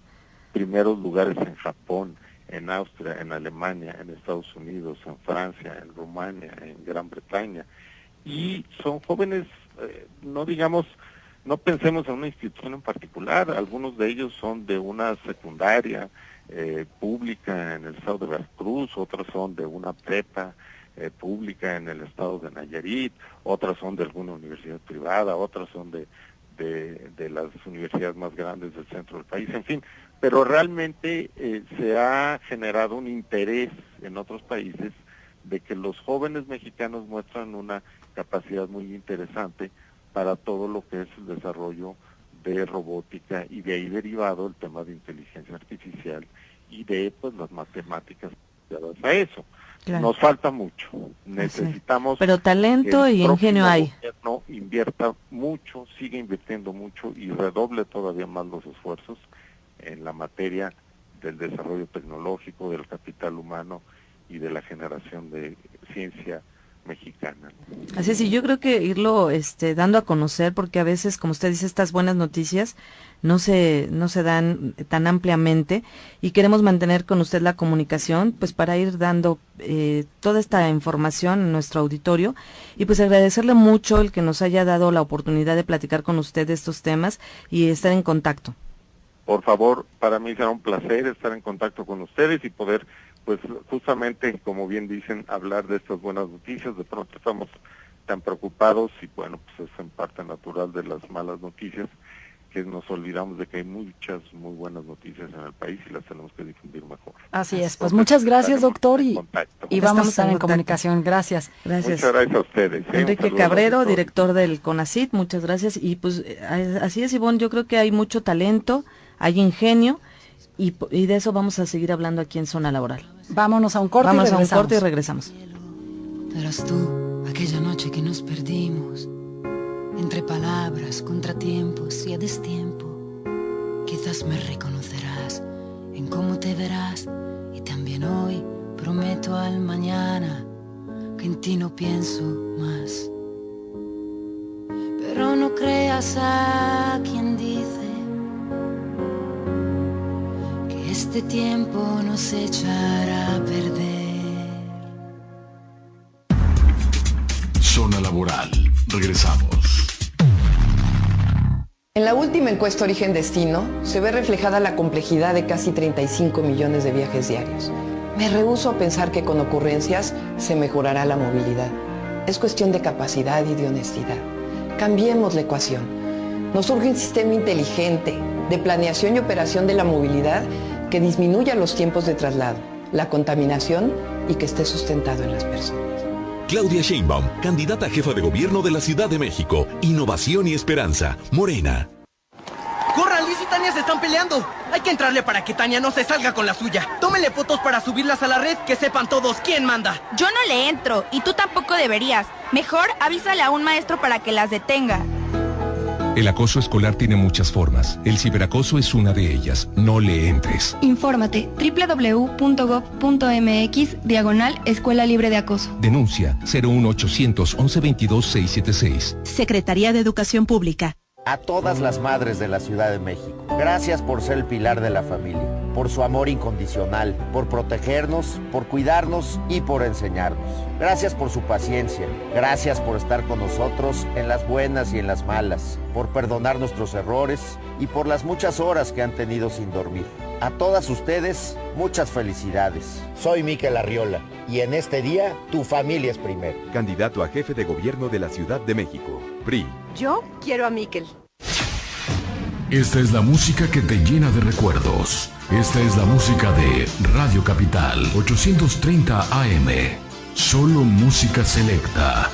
Primeros lugares en Japón, en Austria, en Alemania, en Estados Unidos, en Francia, en Rumania, en Gran Bretaña. Y son jóvenes, no pensemos en una institución en particular, algunos de ellos son de una secundaria pública en el estado de Veracruz, otros son de una prepa pública en el estado de Nayarit, otras son de alguna universidad privada, otras son de las universidades más grandes del centro del país, en fin, pero realmente se ha generado un interés en otros países de que los jóvenes mexicanos muestran una capacidad muy interesante para todo lo que es el desarrollo de robótica y de ahí derivado el tema de inteligencia artificial y de pues las matemáticas asociadas a eso. Claro. Nos falta mucho, necesitamos... Pero talento y ingenio hay. El gobierno invierta mucho, sigue invirtiendo mucho y redoble todavía más los esfuerzos en la materia del desarrollo tecnológico, del capital humano y de la generación de ciencia mexicana. Así es, y yo creo que irlo dando a conocer, porque a veces, como usted dice, estas buenas noticias no se dan tan ampliamente y queremos mantener con usted la comunicación, pues para ir dando toda esta información en nuestro auditorio y pues agradecerle mucho el que nos haya dado la oportunidad de platicar con usted de estos temas y estar en contacto. Por favor, para mí será un placer estar en contacto con ustedes y poder pues justamente, como bien dicen, hablar de estas buenas noticias. De pronto estamos tan preocupados y bueno, pues es en parte natural de las malas noticias, que nos olvidamos de que hay muchas muy buenas noticias en el país y las tenemos que difundir mejor. Así es, pues muchas gracias, doctor, y vamos a estar en comunicación. Gracias. Muchas gracias a ustedes. Enrique Cabrero, director del CONACYT, muchas gracias. Y pues así es, Ivonne, yo creo que hay mucho talento, hay ingenio, y de eso vamos a seguir hablando aquí en Zona Laboral. Vámonos a un corte y regresamos. Eras tú, aquella noche que nos perdimos, entre palabras, contratiempos y a destiempo. Quizás me reconocerás en cómo te verás, y también hoy prometo al mañana que en ti no pienso más. Pero no creas a quien dice que este tiempo nos echará a perder. Zona Laboral. Regresamos. En la última encuesta Origen Destino se ve reflejada la complejidad de casi 35 millones de viajes diarios. Me rehúso a pensar que con ocurrencias se mejorará la movilidad. Es cuestión de capacidad y de honestidad. Cambiemos la ecuación. Nos urge un sistema inteligente de planeación y operación de la movilidad que disminuya los tiempos de traslado, la contaminación y que esté sustentado en las personas. Claudia Sheinbaum, candidata a jefa de gobierno de la Ciudad de México. Innovación y esperanza. Morena. ¡Corran! Luis y Tania se están peleando. Hay que entrarle para que Tania no se salga con la suya. Tómenle fotos para subirlas a la red, que sepan todos quién manda. Yo no le entro, y tú tampoco deberías. Mejor avísale a un maestro para que las detenga. El acoso escolar tiene muchas formas. El ciberacoso es una de ellas. No le entres. Infórmate www.gov.mx/Escuela Libre de Acoso. Denuncia 01800 1122 676. Secretaría de Educación Pública. A todas las madres de la Ciudad de México, gracias por ser el pilar de la familia, por su amor incondicional, por protegernos, por cuidarnos y por enseñarnos. Gracias por su paciencia, gracias por estar con nosotros en las buenas y en las malas, por perdonar nuestros errores y por las muchas horas que han tenido sin dormir. A todas ustedes, muchas felicidades. Soy Miquel Arriola y en este día, tu familia es primero. Candidato a jefe de gobierno de la Ciudad de México, PRI. Yo quiero a Miquel. Esta es la música que te llena de recuerdos. Esta es la música de Radio Capital 830 AM. Solo música selecta.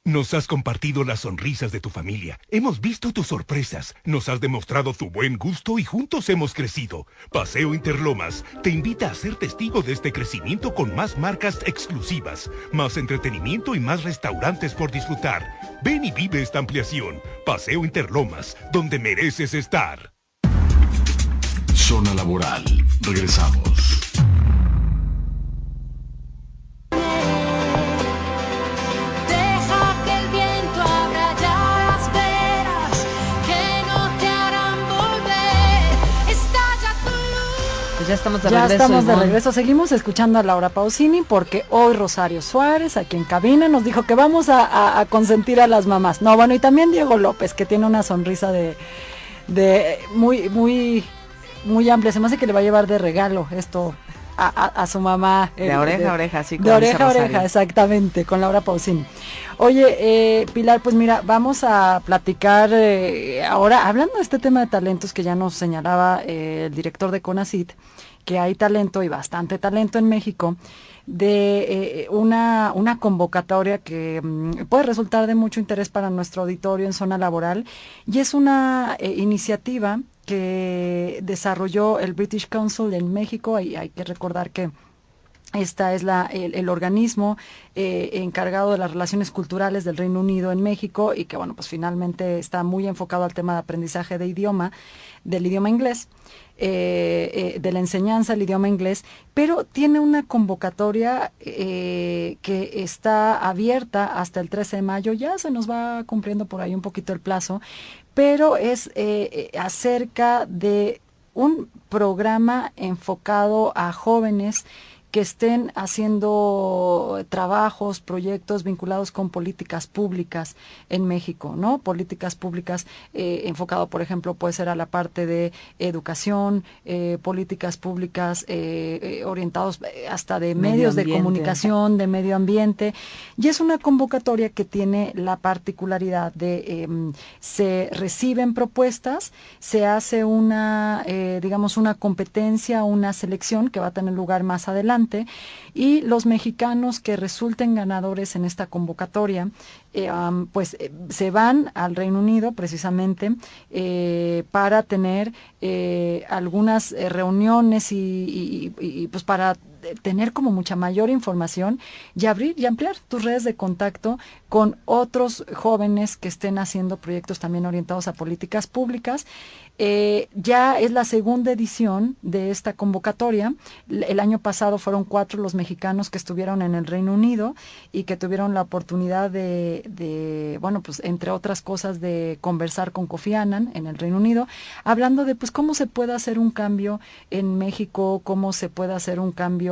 Nos has compartido las sonrisas de tu familia. Hemos visto tus sorpresas. Nos has demostrado tu buen gusto y juntos hemos crecido. Paseo Interlomas te invita a ser testigo de este crecimiento con más marcas exclusivas, más entretenimiento y más restaurantes por disfrutar. Ven y vive esta ampliación. Paseo Interlomas, donde mereces estar. Zona Laboral. Regresamos. Ya estamos de regreso. Ya estamos de regreso. Seguimos escuchando a Laura Pausini porque hoy Rosario Suárez, aquí en cabina, nos dijo que vamos a consentir a las mamás. No, bueno, y también Diego López, que tiene una sonrisa de muy amplia. Se me hace que le va a llevar de regalo esto a su mamá. De oreja a oreja, sí. De oreja a oreja, exactamente, con Laura Pausini. Oye, Pilar, pues mira, vamos a platicar ahora, hablando de este tema de talentos que ya nos señalaba el director de CONACYT, que hay talento y bastante talento en México, de una convocatoria que puede resultar de mucho interés para nuestro auditorio en Zona Laboral, y es una iniciativa que desarrolló el British Council en México, y hay que recordar que esta es el organismo encargado de las relaciones culturales del Reino Unido en México, y que bueno, pues finalmente está muy enfocado al tema de aprendizaje del idioma inglés, de la enseñanza del idioma inglés, pero tiene una convocatoria que está abierta hasta el 13 de mayo, ya se nos va cumpliendo por ahí un poquito el plazo, pero es acerca de un programa enfocado a jóvenes que estén haciendo trabajos, proyectos vinculados con políticas públicas en México, ¿no? Políticas públicas enfocado, por ejemplo, puede ser a la parte de educación, políticas públicas orientados hasta de medios de comunicación, de medio ambiente, y es una convocatoria que tiene la particularidad de se reciben propuestas, se hace una competencia, una selección que va a tener lugar más adelante, y los mexicanos que resulten ganadores en esta convocatoria se van al Reino Unido precisamente para tener algunas reuniones y pues para tener como mucha mayor información y abrir y ampliar tus redes de contacto con otros jóvenes que estén haciendo proyectos también orientados a políticas públicas. Ya es la segunda edición de esta convocatoria. El año pasado fueron 4 los mexicanos que estuvieron en el Reino Unido y que tuvieron la oportunidad bueno, pues entre otras cosas, de conversar con Kofi Annan en el Reino Unido, hablando de pues cómo se puede hacer un cambio en México, cómo se puede hacer un cambio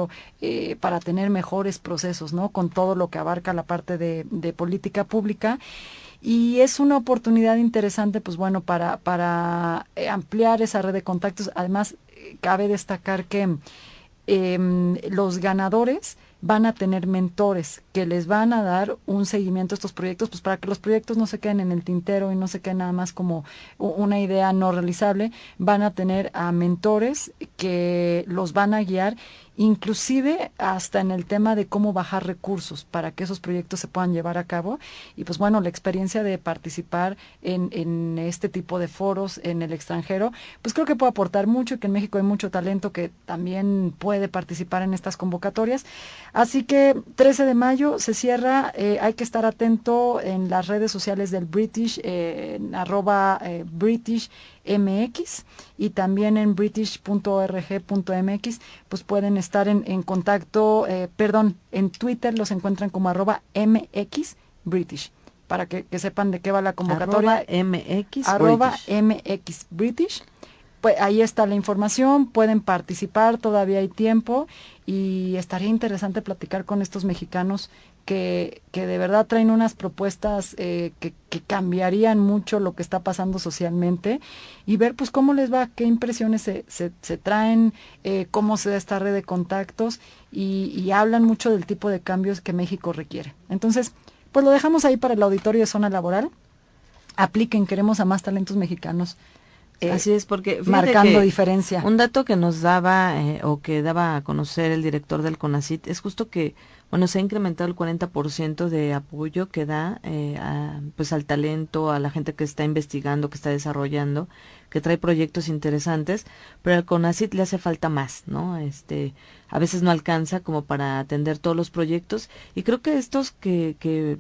para tener mejores procesos, ¿no? Con todo lo que abarca la parte de política pública. Y es una oportunidad interesante, pues bueno, para ampliar esa red de contactos. Además, cabe destacar que los ganadores van a tener mentores que les van a dar un seguimiento a estos proyectos, pues para que los proyectos no se queden en el tintero y no se queden nada más como una idea no realizable. Van a tener a mentores que los van a guiar, inclusive hasta en el tema de cómo bajar recursos para que esos proyectos se puedan llevar a cabo. Y pues bueno, la experiencia de participar en este tipo de foros en el extranjero, pues creo que puede aportar mucho, y que en México hay mucho talento que también puede participar en estas convocatorias. Así que 13 de mayo se cierra, hay que estar atento en las redes sociales del British, en @BritishMX, y también en british.org.mx, pues pueden estar en contacto, en Twitter los encuentran como @MXBritish, para que sepan de qué va la convocatoria. @MXBritish. Pues ahí está la información, pueden participar, todavía hay tiempo, y estaría interesante platicar con estos mexicanos que de verdad traen unas propuestas que cambiarían mucho lo que está pasando socialmente, y ver pues cómo les va, qué impresiones se traen, cómo se da esta red de contactos, y hablan mucho del tipo de cambios que México requiere. Entonces, pues lo dejamos ahí para el auditorio de Zona Laboral. Apliquen, queremos a más talentos mexicanos. Así es, porque marcando diferencia. Un dato que nos daba o que daba a conocer el director del CONACYT es justo que, bueno, se ha incrementado el 40% de apoyo que da pues al talento, a la gente que está investigando, que está desarrollando, que trae proyectos interesantes, pero al CONACYT le hace falta más, ¿no? A veces no alcanza como para atender todos los proyectos, y creo que estos que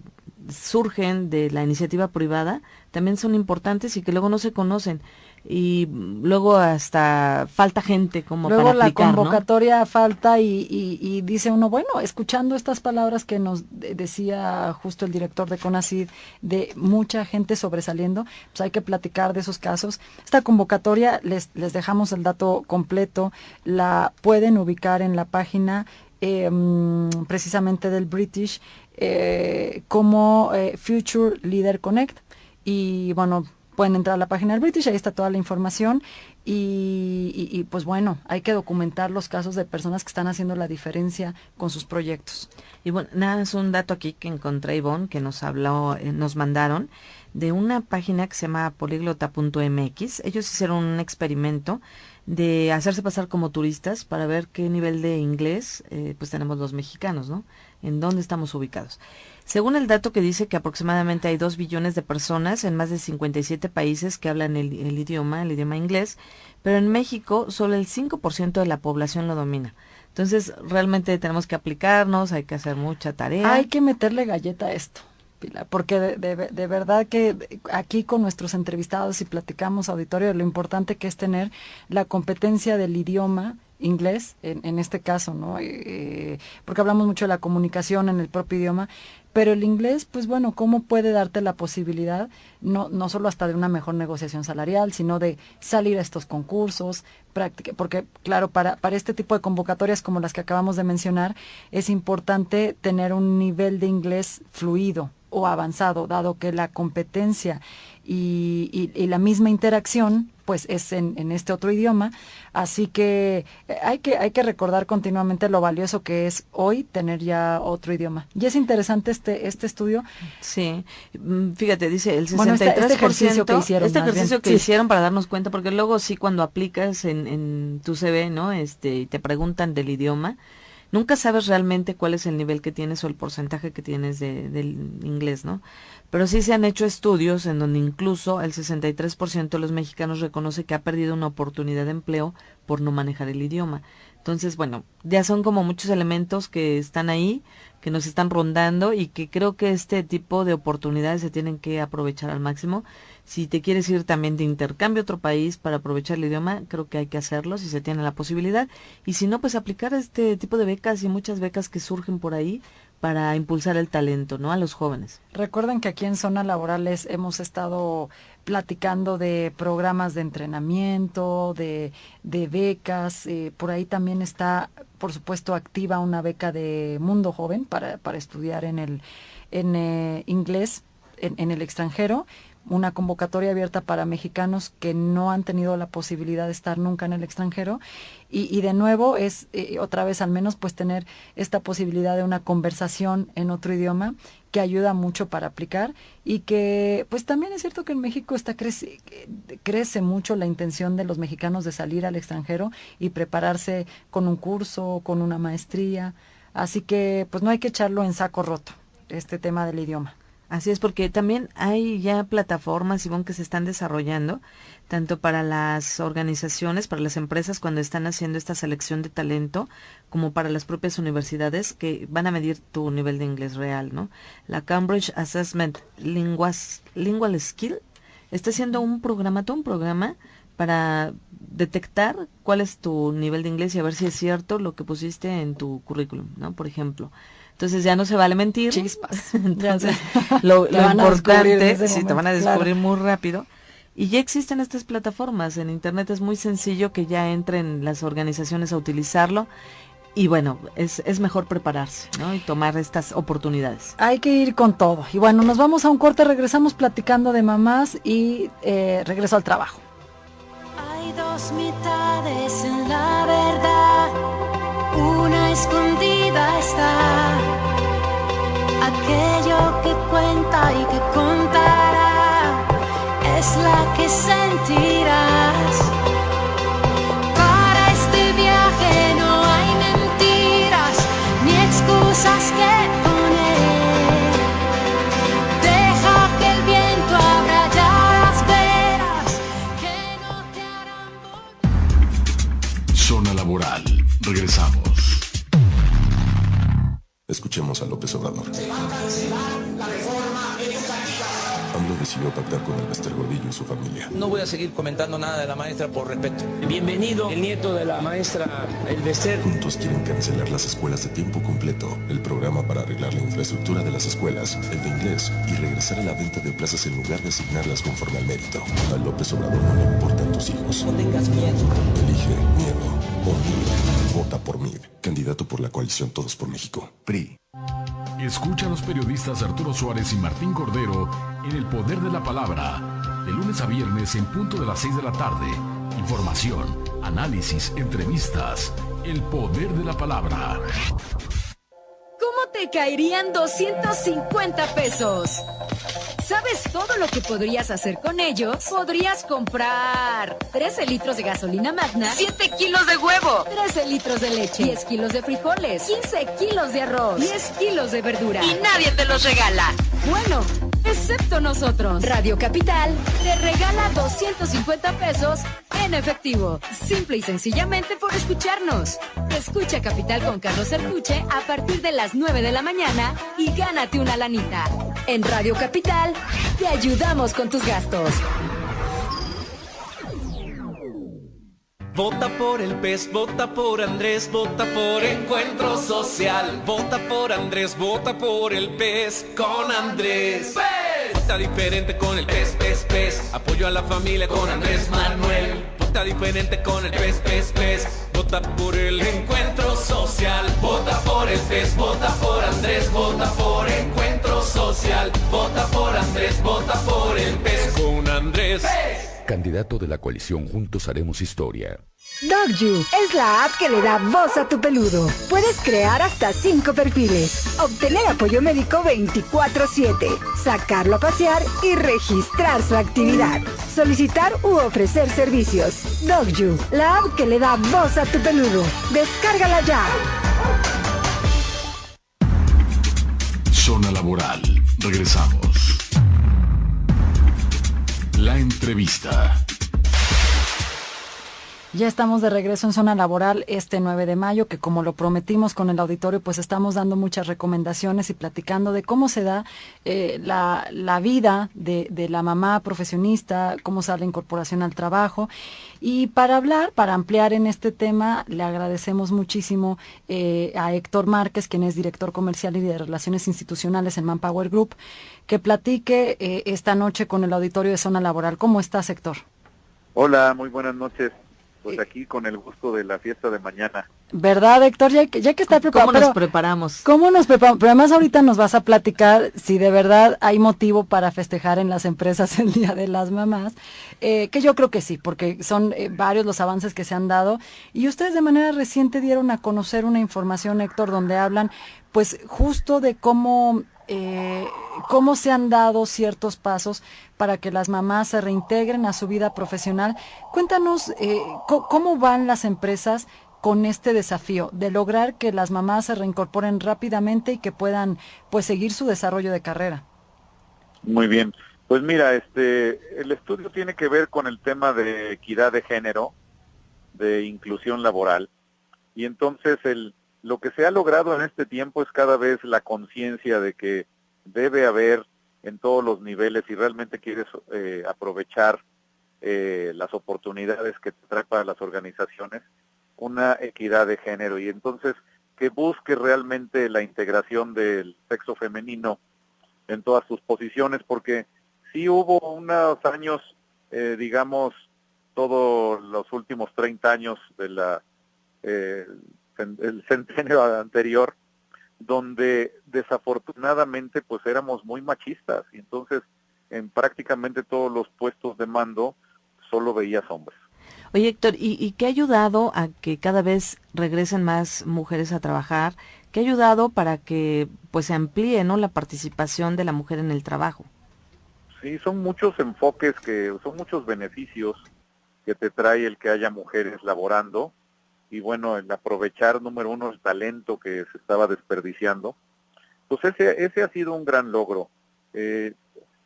surgen de la iniciativa privada también son importantes y que luego no se conocen, y luego hasta falta gente como luego para aplicar, la convocatoria, ¿no? Falta, y dice uno, bueno, escuchando estas palabras que nos decía justo el director de CONACYT, de mucha gente sobresaliendo, pues hay que platicar de esos casos. Esta convocatoria, les dejamos el dato completo, la pueden ubicar en la página precisamente del British, como Future Leader Connect, y bueno, pueden entrar a la página del British, ahí está toda la información, y pues bueno, hay que documentar los casos de personas que están haciendo la diferencia con sus proyectos. Y bueno, nada, es un dato aquí que encontré, Ivonne, que nos habló, nos mandaron de una página que se llama poliglota.mx. Ellos hicieron un experimento de hacerse pasar como turistas para ver qué nivel de inglés pues tenemos los mexicanos, ¿no? En dónde estamos ubicados. Según el dato que dice que aproximadamente hay 2 billones de personas en más de 57 países que hablan el idioma inglés, pero en México solo el 5% de la población lo domina. Entonces realmente tenemos que aplicarnos, hay que hacer mucha tarea. Hay que meterle galleta a esto, Pilar, porque de verdad que aquí con nuestros entrevistados y platicamos, auditorio, lo importante que es tener la competencia del idioma inglés, en este caso, ¿no? Porque hablamos mucho de la comunicación en el propio idioma, pero el inglés, pues bueno, ¿cómo puede darte la posibilidad, no solo hasta de una mejor negociación salarial, sino de salir a estos concursos, porque claro, para este tipo de convocatorias como las que acabamos de mencionar, es importante tener un nivel de inglés fluido o avanzado, dado que la competencia y la misma interacción pues es en este otro idioma, así que hay que recordar continuamente lo valioso que es hoy tener ya otro idioma. Y es interesante este estudio. Sí, fíjate, dice el 63%, bueno, este ejercicio que hicieron, hicieron para darnos cuenta, porque luego sí, cuando aplicas en tu CV, ¿no? Y te preguntan del idioma, nunca sabes realmente cuál es el nivel que tienes o el porcentaje que tienes del inglés, ¿no? Pero sí se han hecho estudios en donde incluso el 63% de los mexicanos reconoce que ha perdido una oportunidad de empleo por no manejar el idioma. Entonces, bueno, ya son como muchos elementos que están ahí, que nos están rondando, y que creo que este tipo de oportunidades se tienen que aprovechar al máximo. Si te quieres ir también de intercambio a otro país para aprovechar el idioma, creo que hay que hacerlo si se tiene la posibilidad. Y si no, pues aplicar este tipo de becas, y muchas becas que surgen por ahí para impulsar el talento, ¿no? A los jóvenes. Recuerden que aquí en Zona Laborales hemos estado platicando de programas de entrenamiento, de becas, por ahí también está, por supuesto, activa una beca de Mundo Joven para estudiar en inglés en el extranjero. una convocatoria abierta para mexicanos que no han tenido la posibilidad de estar nunca en el extranjero, y de nuevo es otra vez al menos pues tener esta posibilidad de una conversación en otro idioma que ayuda mucho para aplicar, y que pues también es cierto que en México crece mucho la intención de los mexicanos de salir al extranjero y prepararse con un curso, con una maestría, así que pues no hay que echarlo en saco roto este tema del idioma. Así es, porque también hay ya plataformas, Ivonne, que se están desarrollando, tanto para las organizaciones, para las empresas cuando están haciendo esta selección de talento, como para las propias universidades que van a medir tu nivel de inglés real, ¿no? La Cambridge Assessment Lingual Skill está haciendo un programa para detectar cuál es tu nivel de inglés y a ver si es cierto lo que pusiste en tu currículum, ¿no? Por ejemplo. Entonces ya no se vale mentir. Chispas. Entonces, lo importante, sí, te van a descubrir muy rápido. Y ya existen estas plataformas en internet, es muy sencillo que ya entren las organizaciones a utilizarlo. Y bueno, es mejor prepararse, ¿no? Y tomar estas oportunidades. Hay que ir con todo. Y bueno, nos vamos a un corte, regresamos platicando de mamás y regreso al trabajo. Hay dos mitades en la verdad, una escondida está, aquello que cuenta y que contará, es la que sentirás. Para este viaje no hay mentiras ni excusas que poner, deja que el viento abra ya las veras que no te harán volver. Zona laboral. Regresamos. Escuchemos a López Obrador. AMLO decidió pactar con el Bester Gordillo y su familia. No voy a seguir comentando nada de la maestra por respeto. Bienvenido, el nieto de la maestra El Bester. Juntos quieren cancelar las escuelas de tiempo completo, el programa para arreglar la infraestructura de las escuelas, el de inglés, y regresar a la venta de plazas en lugar de asignarlas conforme al mérito. A López Obrador no le importan tus hijos. No tengas miedo. Elige miedo o MID. Vota por MID. Candidato por la coalición Todos por México. PRI. Escucha a los periodistas Arturo Suárez y Martín Cordero en El Poder de la Palabra, de lunes a viernes en punto de las 6 de la tarde. Información, análisis, entrevistas. El Poder de la Palabra. ¿Cómo te caerían 250 pesos? ¿Sabes todo lo que podrías hacer con ellos? Podrías comprar 13 litros de gasolina Magna, 7 kilos de huevo, 13 litros de leche, 10 kilos de frijoles, 15 kilos de arroz, 10 kilos de verdura. Y nadie te los regala. Bueno, excepto nosotros. Radio Capital te regala 250 pesos en efectivo. Simple y sencillamente por escucharnos. Escucha Capital con Carlos Serpuche a partir de las 9 de la mañana y gánate una lanita. En Radio Capital te ayudamos con tus gastos. Vota por el PES, vota por Andrés, vota por Encuentro Social. Vota por Andrés, vota por el PES con Andrés. ¡PES! Vota diferente con el PES, PES, PES. Apoyo a la familia con Andrés Manuel. Vota diferente con el PES, PES, PES. Vota por el Encuentro Social. Vota por el PES, vota por Andrés, vota por Encuentro Social. Vota por Andrés, vota por el PES con Andrés. ¡PES! Candidato de la coalición Juntos Haremos Historia. DogYou es la app que le da voz a tu peludo. Puedes crear hasta 5 perfiles, obtener apoyo médico 24/7, sacarlo a pasear y registrar su actividad, solicitar u ofrecer servicios. DogYou, la app que le da voz a tu peludo. Descárgala ya. Zona laboral. Regresamos. La entrevista. Ya estamos de regreso en Zona Laboral este 9 de mayo, que como lo prometimos con el auditorio, pues estamos dando muchas recomendaciones y platicando de cómo se da la vida de la mamá profesionista, cómo sale la incorporación al trabajo. Y para ampliar en este tema, le agradecemos muchísimo a Héctor Márquez, quien es director comercial y de Relaciones Institucionales en Manpower Group, que platique esta noche con el auditorio de Zona Laboral. ¿Cómo estás, Héctor? Hola, muy buenas noches. Pues aquí con el gusto de la fiesta de mañana. ¿Verdad, Héctor? Ya que está preparado. ¿Cómo nos preparamos? ¿Cómo nos preparamos? Pero además ahorita nos vas a platicar si de verdad hay motivo para festejar en las empresas el Día de las Mamás, que yo creo que sí, porque son varios los avances que se han dado. Y ustedes de manera reciente dieron a conocer una información, Héctor, donde hablan pues justo de cómo se han dado ciertos pasos para que las mamás se reintegren a su vida profesional. Cuéntanos cómo van las empresas con este desafío de lograr que las mamás se reincorporen rápidamente y que puedan pues seguir su desarrollo de carrera. Muy bien, pues mira, el estudio tiene que ver con el tema de equidad de género, de inclusión laboral, y entonces lo que se ha logrado en este tiempo es cada vez la conciencia de que debe haber en todos los niveles, si realmente quieres aprovechar las oportunidades que te trae para las organizaciones, una equidad de género, y entonces que busque realmente la integración del sexo femenino en todas sus posiciones, porque sí hubo unos años, digamos, todos los últimos 30 años de el centenio anterior, donde desafortunadamente pues éramos muy machistas, y entonces en prácticamente todos los puestos de mando solo veías hombres. Oye, Héctor, ¿y qué ha ayudado a que cada vez regresen más mujeres a trabajar? ¿Qué ha ayudado para que pues se amplíe, ¿no?, la participación de la mujer en el trabajo? Sí, son muchos enfoques, son muchos beneficios que te trae el que haya mujeres laborando, y bueno, el aprovechar, número uno, el talento que se estaba desperdiciando. Pues ese ha sido un gran logro.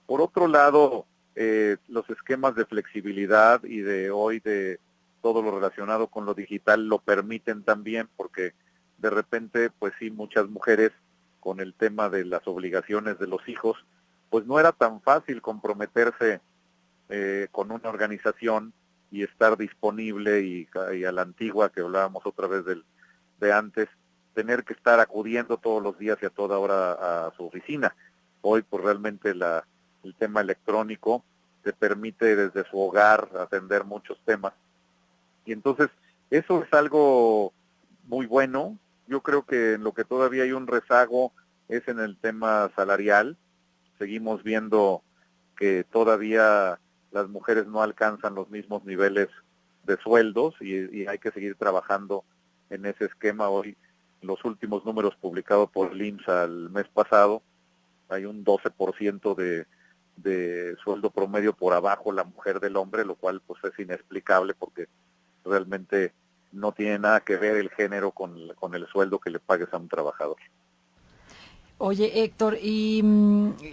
Por otro lado, los esquemas de flexibilidad y de hoy de todo lo relacionado con lo digital lo permiten también, porque de repente pues sí, muchas mujeres con el tema de las obligaciones de los hijos, pues no era tan fácil comprometerse con una organización y estar disponible y a la antigua que hablábamos otra vez de antes, tener que estar acudiendo todos los días y a toda hora a su oficina. Hoy pues realmente el tema electrónico te permite desde su hogar atender muchos temas. Y entonces eso es algo muy bueno. Yo creo que en lo que todavía hay un rezago es en el tema salarial. Seguimos viendo que todavía las mujeres no alcanzan los mismos niveles de sueldos y hay que seguir trabajando en ese esquema. Hoy, los últimos números publicados por el IMSS el mes pasado, hay un 12% de sueldo promedio por abajo la mujer del hombre, lo cual pues es inexplicable porque realmente no tiene nada que ver el género con el sueldo que le pagues a un trabajador. Oye, Héctor, y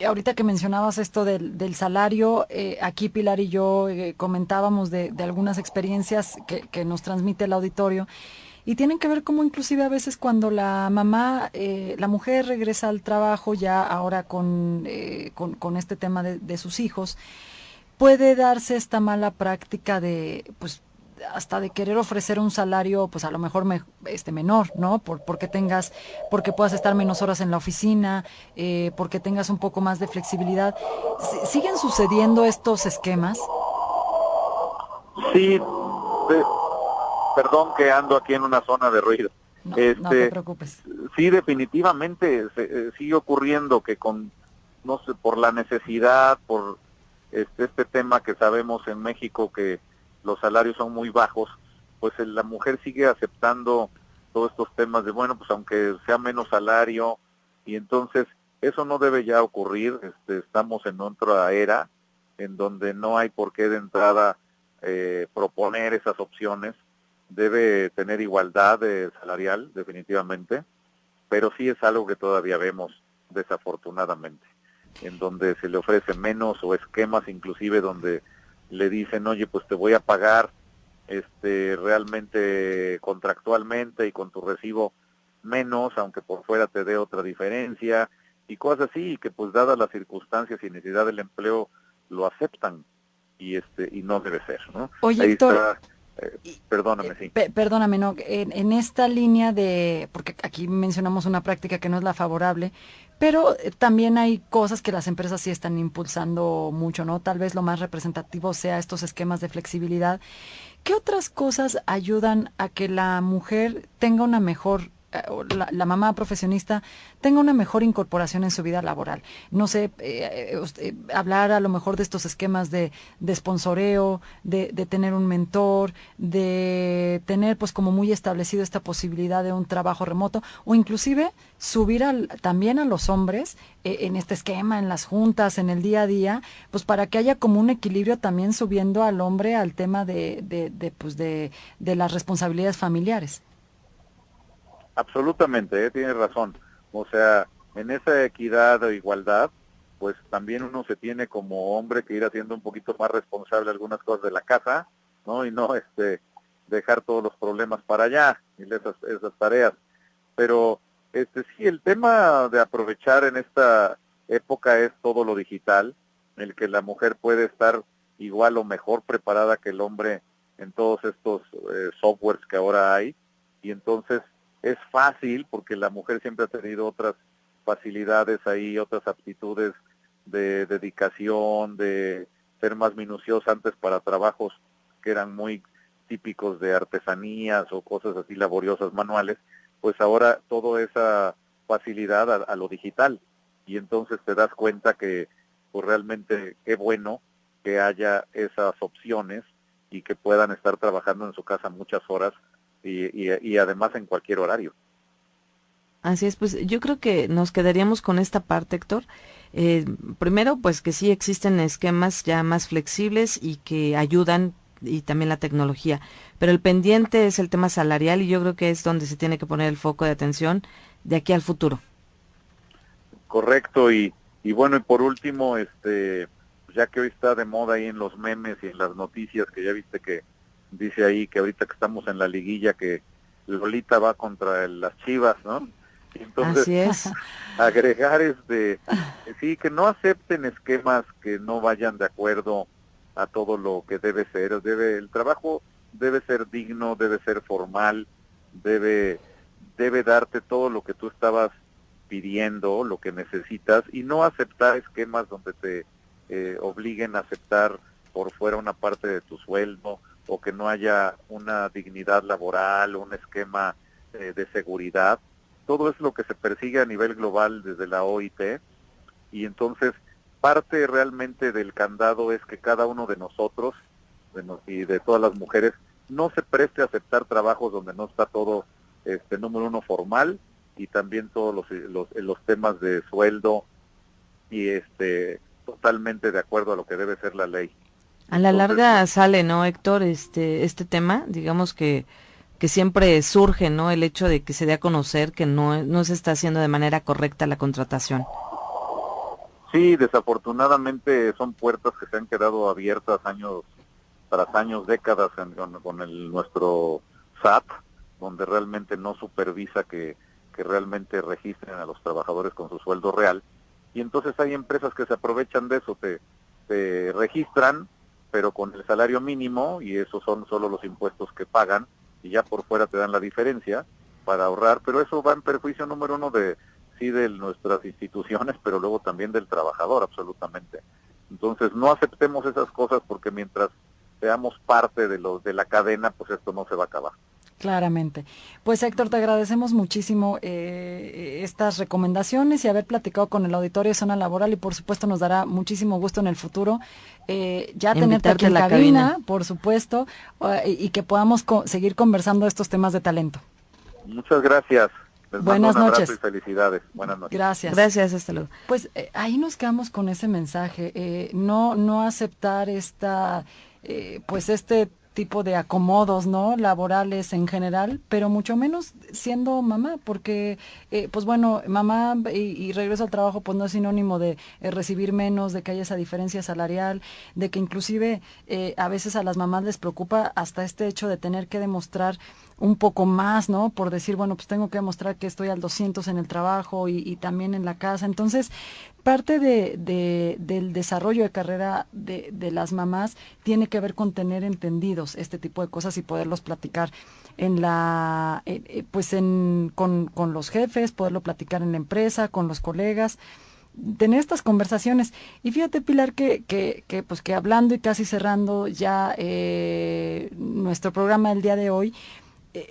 ahorita que mencionabas esto del salario, aquí Pilar y yo comentábamos de algunas experiencias que nos transmite el auditorio, y tienen que ver cómo inclusive a veces cuando la mamá, la mujer regresa al trabajo ya ahora con este tema de sus hijos, puede darse esta mala práctica de, pues, hasta de querer ofrecer un salario, pues a lo mejor menor, ¿no? Porque puedas estar menos horas en la oficina, porque tengas un poco más de flexibilidad. ¿Siguen sucediendo estos esquemas? Sí, perdón que ando aquí en una zona de ruido. No te preocupes. Sí, definitivamente sigue ocurriendo que no sé, por la necesidad, por este tema que sabemos en México que los salarios son muy bajos, pues la mujer sigue aceptando todos estos temas de, bueno, pues aunque sea menos salario, y entonces eso no debe ya ocurrir. Estamos en otra era en donde no hay por qué de entrada proponer esas opciones. Debe tener igualdad salarial, definitivamente, pero sí es algo que todavía vemos, desafortunadamente, en donde se le ofrece menos, o esquemas inclusive donde le dicen, oye, pues te voy a pagar realmente contractualmente y con tu recibo menos, aunque por fuera te dé otra diferencia, y cosas así, y que pues dadas las circunstancias y necesidad del empleo lo aceptan, y no debe ser, ¿no? Oye, Ahí Héctor, está Perdóname, sí. Perdóname, no, en esta línea de, porque aquí mencionamos una práctica que no es la favorable, pero también hay cosas que las empresas sí están impulsando mucho, ¿no? Tal vez lo más representativo sea estos esquemas de flexibilidad. ¿Qué otras cosas ayudan a que la mujer tenga una mejor, la mamá profesionista tenga una mejor incorporación en su vida laboral? No sé, hablar a lo mejor de estos esquemas de sponsoreo, de tener un mentor, de tener pues como muy establecido esta posibilidad de un trabajo remoto, o inclusive subir también a los hombres en este esquema, en las juntas, en el día a día, pues para que haya como un equilibrio también subiendo al hombre al tema de las responsabilidades familiares. Absolutamente, tienes razón. O sea, en esa equidad o igualdad, pues también uno se tiene como hombre que ir haciendo un poquito más responsable de algunas cosas de la casa, ¿no? Y no dejar todos los problemas para allá, y esas tareas. Pero sí, el tema de aprovechar en esta época es todo lo digital, el que la mujer puede estar igual o mejor preparada que el hombre en todos estos softwares que ahora hay, y entonces es fácil porque la mujer siempre ha tenido otras facilidades ahí, otras aptitudes de dedicación, de ser más minuciosa antes para trabajos que eran muy típicos de artesanías o cosas así laboriosas manuales, pues ahora toda esa facilidad a lo digital, y entonces te das cuenta que pues realmente qué bueno que haya esas opciones y que puedan estar trabajando en su casa muchas horas y además en cualquier horario. Así es, pues yo creo que nos quedaríamos con esta parte, Héctor. Primero, pues que sí existen esquemas ya más flexibles y que ayudan, y también la tecnología, pero el pendiente es el tema salarial, y yo creo que es donde se tiene que poner el foco de atención de aquí al futuro. Correcto, y bueno, y por último, ya que hoy está de moda ahí en los memes y en las noticias, que ya viste que dice ahí que ahorita que estamos en la liguilla que Lolita va contra las Chivas, ¿no? Y entonces, así es. Agregar sí, que no acepten esquemas que no vayan de acuerdo a todo lo que debe ser. El trabajo debe ser digno, debe ser formal, debe darte todo lo que tú estabas pidiendo, lo que necesitas, y no aceptar esquemas donde te obliguen a aceptar por fuera una parte de tu sueldo, o que no haya una dignidad laboral, un esquema de seguridad. Todo es lo que se persigue a nivel global desde la OIT, y entonces parte realmente del candado es que cada uno de nosotros y de todas las mujeres no se preste a aceptar trabajos donde no está todo, número uno, formal, y también todos los temas de sueldo y totalmente de acuerdo a lo que debe ser la ley. A la larga sale, ¿no, Héctor? Este tema, digamos que siempre surge, ¿no? El hecho de que se dé a conocer que no se está haciendo de manera correcta la contratación. Sí, desafortunadamente son puertas que se han quedado abiertas años tras años, décadas con nuestro SAT, donde realmente no supervisa que realmente registren a los trabajadores con su sueldo real, y entonces hay empresas que se aprovechan de eso, te registran pero con el salario mínimo, y esos son solo los impuestos que pagan, y ya por fuera te dan la diferencia para ahorrar, pero eso va en perjuicio número uno de nuestras instituciones, pero luego también del trabajador, absolutamente. Entonces no aceptemos esas cosas, porque mientras seamos parte de la cadena, pues esto no se va a acabar. Claramente. Pues Héctor, te agradecemos muchísimo estas recomendaciones y haber platicado con el auditorio de Zona Laboral, y por supuesto nos dará muchísimo gusto en el futuro ya tenerte aquí en la cabina, por supuesto, y que podamos seguir conversando estos temas de talento. Muchas gracias. Les Buenas mando un noches. abrazo y felicidades. Buenas noches. Gracias. Gracias, hasta luego. Pues ahí nos quedamos con ese mensaje, no aceptar pues este tipo de acomodos, ¿no?, laborales en general, pero mucho menos siendo mamá, porque pues bueno, mamá y regreso al trabajo pues no es sinónimo de recibir menos, de que haya esa diferencia salarial, de que inclusive a veces a las mamás les preocupa hasta este hecho de tener que demostrar un poco más, ¿no?, por decir, bueno, pues tengo que demostrar que estoy al 200 en el trabajo y también en la casa. Entonces, parte del desarrollo de carrera de las mamás tiene que ver con tener entendidos hijos este tipo de cosas y poderlos platicar en con los jefes, poderlo platicar en la empresa, con los colegas, tener estas conversaciones. Y fíjate, Pilar, que hablando y casi cerrando ya nuestro programa del día de hoy,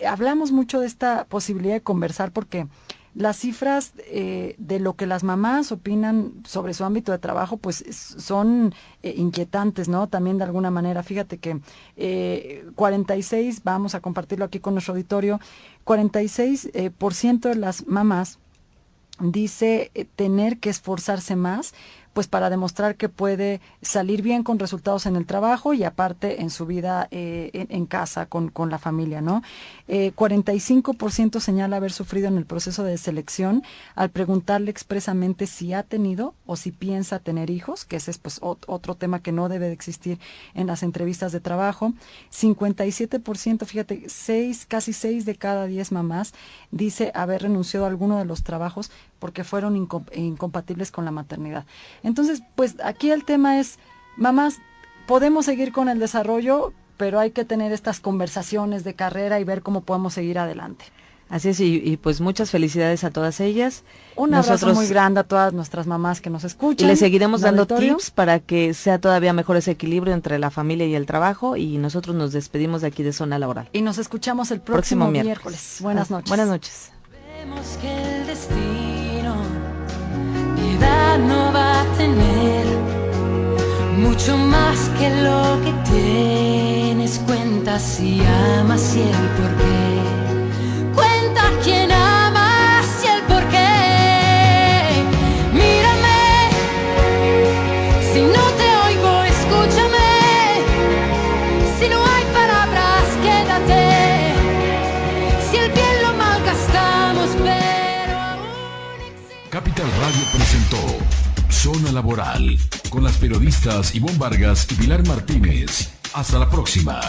hablamos mucho de esta posibilidad de conversar, porque las cifras de lo que las mamás opinan sobre su ámbito de trabajo, pues son inquietantes, ¿no? También de alguna manera. Fíjate que 46, vamos a compartirlo aquí con nuestro auditorio, 46% de las mamás dice tener que esforzarse más, pues para demostrar que puede salir bien con resultados en el trabajo y aparte en su vida en casa con la familia, ¿no? 45% señala haber sufrido en el proceso de selección al preguntarle expresamente si ha tenido o si piensa tener hijos, que ese es pues otro tema que no debe de existir en las entrevistas de trabajo. 57%, fíjate, casi 6 de cada 10 mamás dice haber renunciado a alguno de los trabajos porque fueron incompatibles con la maternidad. Entonces, pues aquí el tema es, mamás, podemos seguir con el desarrollo, pero hay que tener estas conversaciones de carrera y ver cómo podemos seguir adelante. Así es, y pues muchas felicidades a todas ellas. Un abrazo muy grande a todas nuestras mamás que nos escuchan. Y les seguiremos dando tips para que sea todavía mejor ese equilibrio entre la familia y el trabajo, y nosotros nos despedimos de aquí de Zona Laboral. Y nos escuchamos el próximo miércoles. Buenas noches. Buenas noches. Vemos que el destino piedad no va a tener, mucho más que lo que tienes. Cuenta si amas y el por qué. Cuenta quién amas y el por qué. Mírame, si no te oigo, escúchame. Si no hay palabras, quédate. Si el bien lo malgastamos, pero aún existe. Capital Radio presentó Zona Laboral con las periodistas Ivonne Vargas y Pilar Martínez. Hasta la próxima.